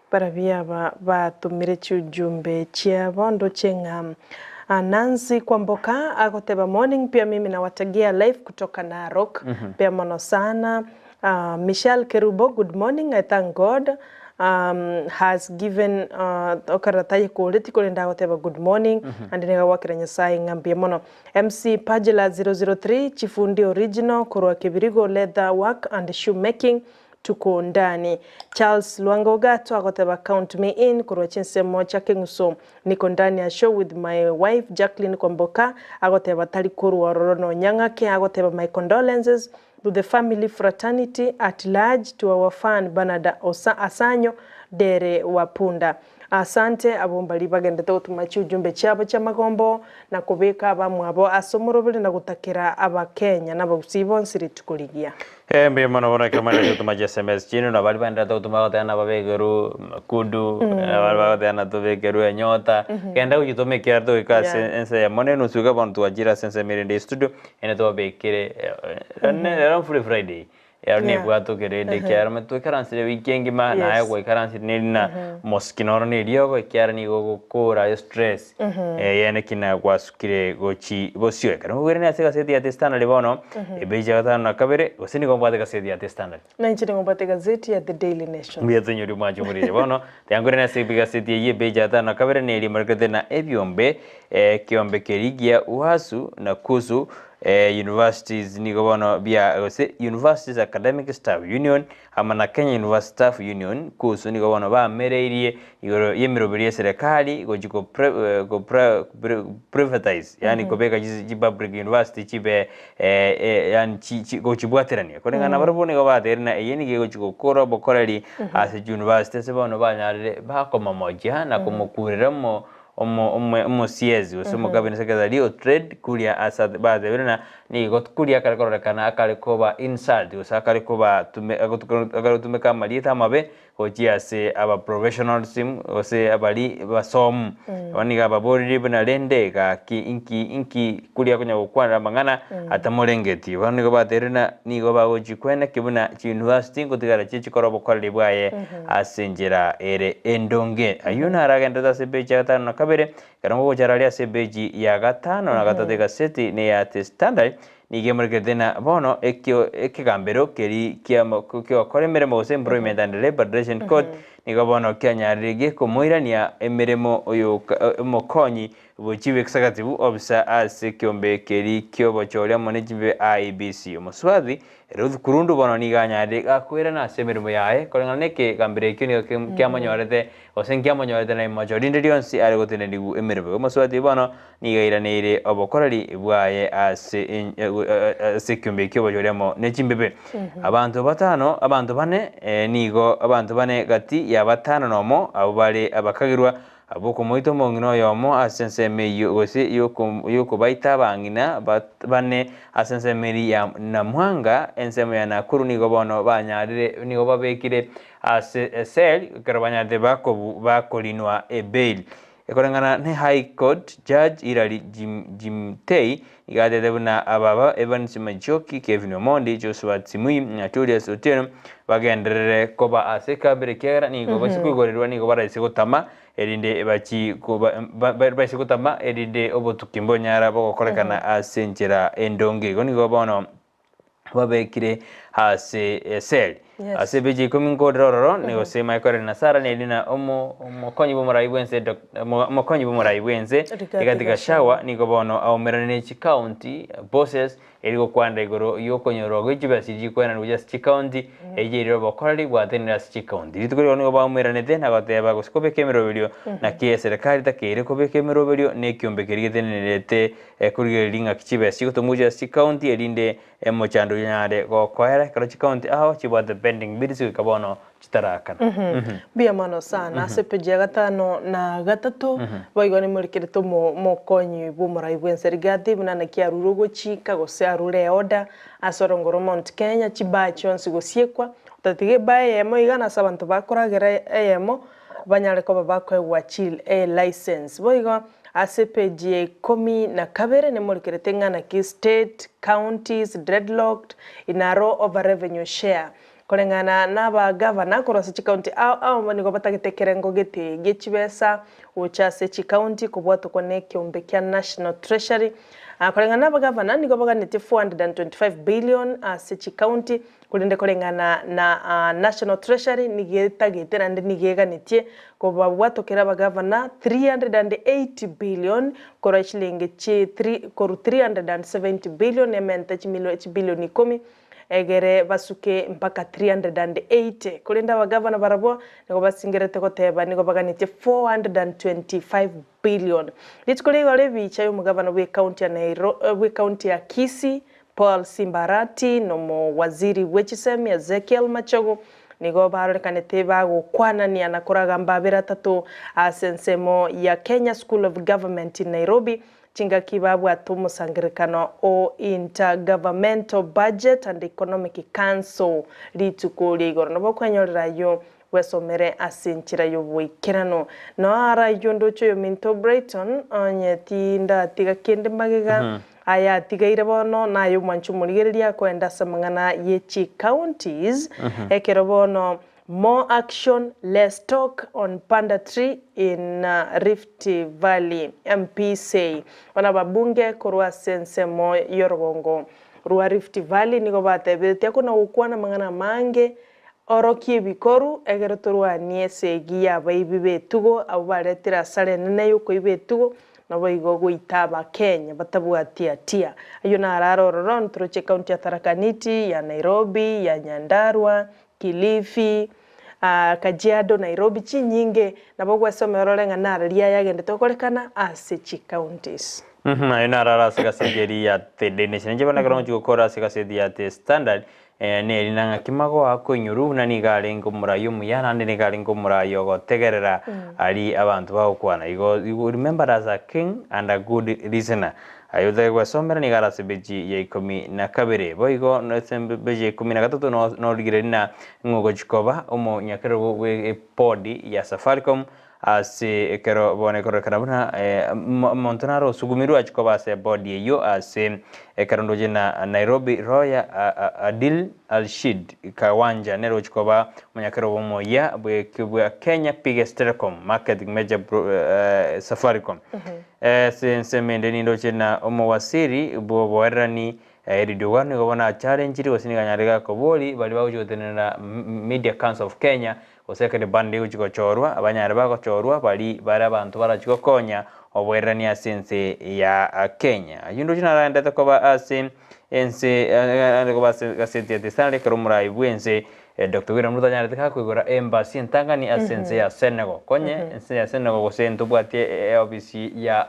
para bia ba tumire chujumbe chia bondo chenga Nancy Kwamboka agoteba morning pia mimi nawatagia live kutoka Narok pia mono sana Michelle Kerubo, good morning. I thank God has given okarataye political and whatever good morning and nega wakira nyasaye ngambie mono. MC Pagela 003 Chifundi original kurwa kibirigo leather work and shoemaking tuko ndani. Charles Luangoga twagoteba count me in kurwa chinsemo chake nguso niko ndani ya show with my wife Jacqueline Kwamboka agoteba tali kurwa rorono nyangake agoteba my condolences to the family fraternity at large, to our fan Banada Asanyo Dere Wapunda. Asante abombali bagenda tumachi ujumbe cyabo cy'amagombo na kubika abamwabo asomorobele na gutakira abakenya n'abagusibo nsiri tukuligia. Mbe mwana bona kamera tumaje SMS chino na bali banda tumaga babegeru kudu bali tubegeru nyota kenda ujitome kiardo ikase ense ya moneno suga bantu ajira sense mirinde studio ene to bekire ran free friday ne bwato kerende kyarama to karansire weekend ma na ya ko karansire ne na moskinoro ne dio ko kyarani go kora stress yene kina kwasukire gochi bosio kana werene aseka seti ya testana libono ebeja gatano nakabere osini gombate ka seti ya testana na nchini gombate gazeti ya The Daily Nation mbiya tonyori macho muri libono tangore na sebi ka seti ye beja gatano nakabere ne li markete na ebyombe kiombe kerigia uhasu na kuzu universities niko bono bia universities academic staff union ama na Kenya University Staff Union kusu niko bono ba mereirie igoro yemirobiri serikali gojiko privatize yani kobeka ji public university chibe yani gochibwaterania konengana barabone go baterna yeni ge gojiko koro bokorali as university se bono banyarire bakoma moja na kumukuriramo omo siezi usomo kabine sekretari o trade kulia asa baadhi verena ni got kulia kalekora kana akalikoba inside usakalikoba tume kama lieta mabe hojia se aba professional sim ose abali basom waniga babori bana lende ka inki kulia kunya ukwana mangana atamorengeti waniga baterena ni go bagoji kwena kibuna university ngotigara chichikorobo kwali bwaye asenjera ere endonge ayuna aragenda sebeja gatano kabere karango jaralia sebeji ya gatano na gatateka seti ne ya standard ni gemergedena bono ekigambero keri kyo koremere mo employment and labor relations code ni gobono kyanyarige ko moirania emeremo oyo mokonyi buchiwe executive officer as kyombe keri kyobo choria management IBC muswazi Ruth kurundu bono ni ganyade akwira na semeremo yae kolengane ke gambere kyo ni kyamonyorete osenkiamonyorete na majority ndionsi ari gotene ndigu emerebo muswazi bono ni gaira neire obokorali bwaye as kyombe kyobo choria mo nechimbebe abantu batano abantu bane nigo abantu bane gati ya batano nomo abo bali abakagirwa aboko moito mongino yomo asense meyo gose yoko baita bangina bane asense meri ya namwanga ensemo ya nakuru nigo bono banyarire nigo babekire sel karabanyade bakolinwa bail ekorangana ne high court judge irali jimtei igadede buna ababa Evans Majoki Kevin Omondi Joshua Timui na Julius Otieno bagenderere koba aseka berekera nigo basikugorirwa nigo barayisigotama erinde bachi bayisigotama erinde obotukimbo nyara bokorekana asenjera endonge gonigo bono babekire hase sel asebeji komingo dororo nego sema ikore nasara nelina omokonyi bomorai bwenze ikatika shawa niko bono au merane chi county bosses eriko kwanda igoro yokonyoro gijibasi jikwena no just county ejero bokorali bwatenera chi county ritukori ono ba merane tena bateba goskobe kemero video na kie serikali takere kobe kemero video ne kyombe kerigitenelete kurigelinga kichibasi gotomuja chi county erinde emochando nyade go kwere karo chi county aho chibwate pending bidisi kabono chitarakana bia mano sana sepeje gatano na gatatu baigone murikire to mokonyi bomurai bwenserigati bunana kiarurugo chika gose arure oda asorongoro Mount Kenya chibacho nsigosiekwa tatige bae emo igana sabantu bakoragera emo banyare ko bakwe wachil license boigo asepeje komi na kabere ne murikire tengana ki state counties deadlocked in a row of revenue share kolengana naba governor korose county au manigo batagetekere ngo gete gechibesa uchase county kubwato kone kiombe kya National Treasury kolengana naba governor nigo baganete 425 billion se county kulinde kolengana na National Treasury nigetagetera ndi nigeganitie kuba bwatokera ba governor 380 billion kora shilingi chi 370 billion emente chimilo billion 10 egere basuke mpaka 380 kulinda wa governor barabo niko basingerete koteba niko baganite 425 billion litukole wale bicha yo mugavana we county ya we county ya Kisii Paul Simbarati no waziri wechisemi Ezekiel Machogo nigo barorekanete bagukwana ni anakoraga mbabera tatu asensemo ya Kenya School of Government in Nairobi chinga kibabu atumusangirikano o Intergovernmental Budget and Economic Council litukuri igoro nabo kwenyorera yo wesomere asinchira yo bwikirano no ara yondo cyo Minto Brighton onyeti ndatiga kende magega aya tigaire bono nayo mwanchu murigeria kwenda samangana yechi counties ekero bono more action, less talk on panda tree in Rift Valley. MP say wana babunge korwa sensemo yorgongo ruwa Rift Valley niko batebete kuna ukwana mangana mange orokie bikoru egero torwa niese gia baibi betugo abaretira sare nene yuko ibetugo nabo igo guitaba Kenya batabuatia tia ayo na araro ron troche county ya Tharaka Nithi ya Nairobi ya Nyandarua Kilifi Kajiado Nairobi chi nyinge nabo gwesomerorenga naria yagende tokolekana ase counties ina rara sikasegeri ya The Nation njebana karongo chukora sikasedi ya The Standard ne linanga kimago akoinyuru nani galengo murayo muyana ndene galengo murayo gotegerera ali abantu bakwana you remember as a king and a good listener ayuda gwasomera ni garase beji ya 12 boigo no sembe beji 13 no rigirina ngogo chikoba omo nyakero we podi ya Safaricom ase kero bone koro karabuna montonaro sugumiru achikoba se body yo ase karondo jena Nairobi Roya Adil Al-Shid Kawanja nero chikoba monyakero bomo ya bwe Kenya biggest telecom marketing major Safaricom sense mendeni ndo jena omo wasiri bo werani eridiwani gobona challenge ri osini kanyarega koboli bali bawujotenera Media Council of Kenya osekere bandi uchiko chorwa abanyare bako chorwa bali bara abantu barachiko konya obwerani asense ya Kenya yundo jina ndata koba asen ense koba kaseti ya Stanley kerumura ibwense Dr. William Ruto nyarete ka kwigora embassy ntangani asense ya Senegal konye ense ya Senegal gosento bwate office ya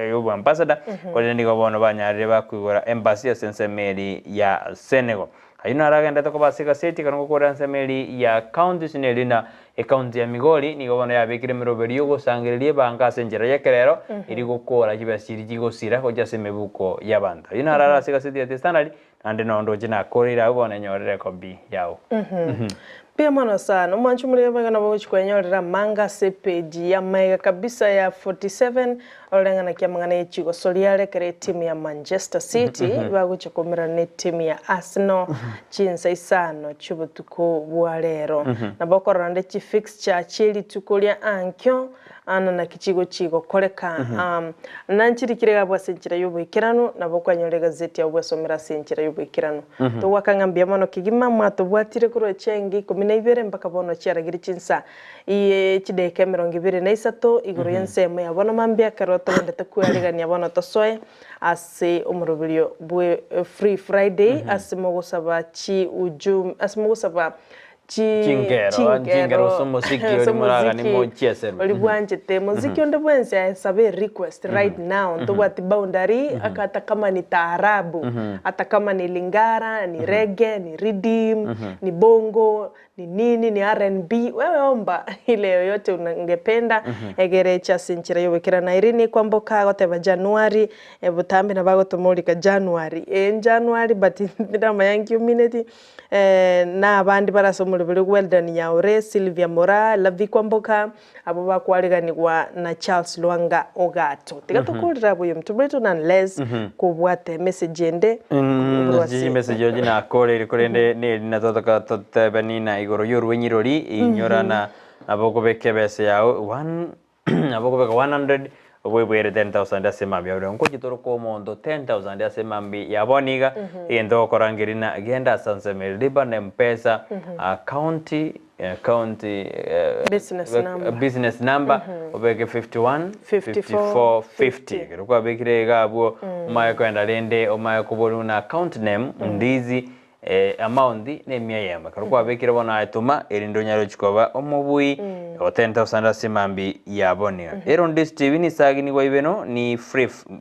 yobu ambassador kole ndiko bono banyare bakwigora embassy asense meri ya Senegal ayino aragenda to kubasika seti kango koranse meri ya counties nelina county ya Migori ni gobona ya bekire miroberiyo gosangiririe banga senjera yekerero iri gukora kibasiri gigosira ko jase mebuko yabanda ayino ararasika seti ya Standard ande nondo jina korira ubone nyorere ko bi yawo pia mwana sana mwanchu mureba na bogo chikwenyorera manga page ya mega kabisa ya 47 olenga na kiamangana yechigo soliare kare timu ya Manchester City baguche komera ne timu ya Arsenal chinsa isano chubutuko bwalero na bokora nde chi fixture chili tukolia ankyo ana na kichigo chigo koleka nanchiri kirega bwa senchira yobwikirano na bokwanyorega gazeti ya bwesomera senchira yobwikirano to wakangambia mono kigima mwato bwatire kuro chengi 12 mpaka bono chiaragiri chinsa iye chideke 23 iguru yensemo ya bono mambia karoto ndete kuyaligania bono tosoe ase umurubirio bwe Free Friday ase mogosaba chi ujum ase mogosaba chingero so muziki ori muraga ni mochese oli bwanjete muziki onde bwense sabe request right now ndo wati boundary akata kama ni taarabu hata kama ni lingara ni reggae ni rhythm ni bongo ni nini ni R&B wewe omba ile yoyote ungependa egere cha sinchira yobekera na irini kwamboka goteba January butambi na bago tomolika January January but ndama yangi community na abandi barasomura morobere Weldon Nyaure, Sylvia Mora, Lavi Kwamboka, abo bakwariganirwa na Charles Lwanga Ogato. Tiga tukurira buyo mtubeto na Les kubwate message ende. Message yoji na kore rikorende ne na tota benina igoro yoru nyirori inyorana aboko beke bese yao 100 obwebwere 10,000 asema bya ngo gitoro ko mondo 10,000 asema mbi yaboniga endo korangirina agenda sanseme liba na mpesa county business number obeke 515450 rukwa bekire gabo umaye kwenda lende umaye kubonu na account name Ndizi amount ne miyayamba karukwa bekire bona atuma erindo nyaro chikoba omubui 10,000 asimambi yabonera Ndizi TV ni sagini waibeno ni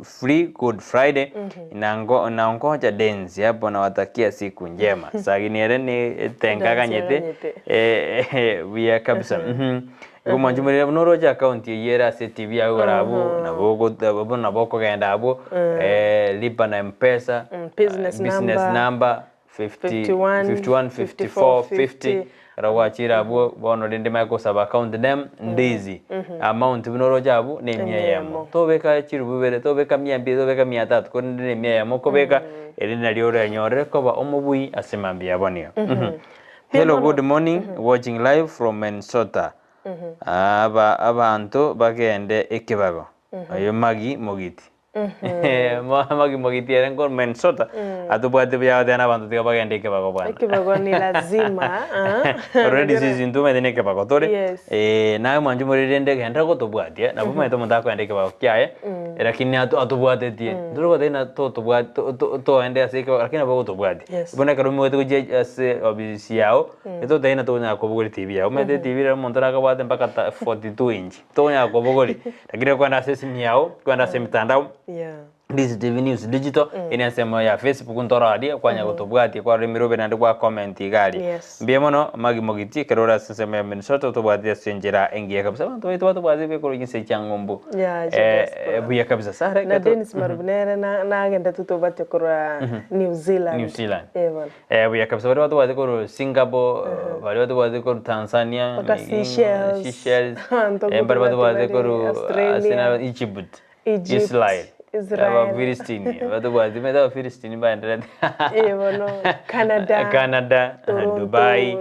free good Friday nangoja dance hapo na watakia siku njema sagini ere tenkaganyete via kabisa Umanjumurira bunoroja account yera TV yawe barabu naboko genda abo lipa na mpesa business number 515450 rawachira abo bono dende mako saba account name Ndizi amount bunoroja abo ne myayamo tobeka chirububere tobeka 200 tobeka 300 ko ne myayamo kobeka elina liore nyore koba omubui asemambi yabonio Hello, good morning, watching live from Minnesota. Abantu bagende ekibago. Ayo magi mogiti. Magi mogiti erengo Minnesota. Atubwate bya dana abantu tiga bagende ekibago bwana. Ekibago ni lazima. Already season 2 medene ekibago tore. Na manju morirende genda ko tubwate. Na buma to munda ko ende ekibago kyae. Lakini atubwate tie. Nduro badena to tubwate to ende asike lakini abo tubwate. Bona karumi wetu je ase obisi yao. Eto daina to nya ko bugori TV yao. Mede TV ra montara ka bwate mpaka 42 inch. To nya ko bugori. Lakini kwa na sesi yao, kwa na semitandao. Ndizi TV News Digital inasema ya Facebook ntoradi kwanya gutubwati kwa rimirobe na ndwa comment igali mbie mono magi mogiti kerora sensema ya Minnesota tubwati senjira engiye kabisa bantu tubwati be ko yinse cyangombo buya kabisa sare na Dennis Marubnere na agenda tutubati kora New Zealand buya kabisa bari tubwati ko Singapore bari tubwati ko Tanzania Seychelles bari tubwati ko Australia Egypt Israel Philistine watu wazi meda Philistine baendelea Canada Dubai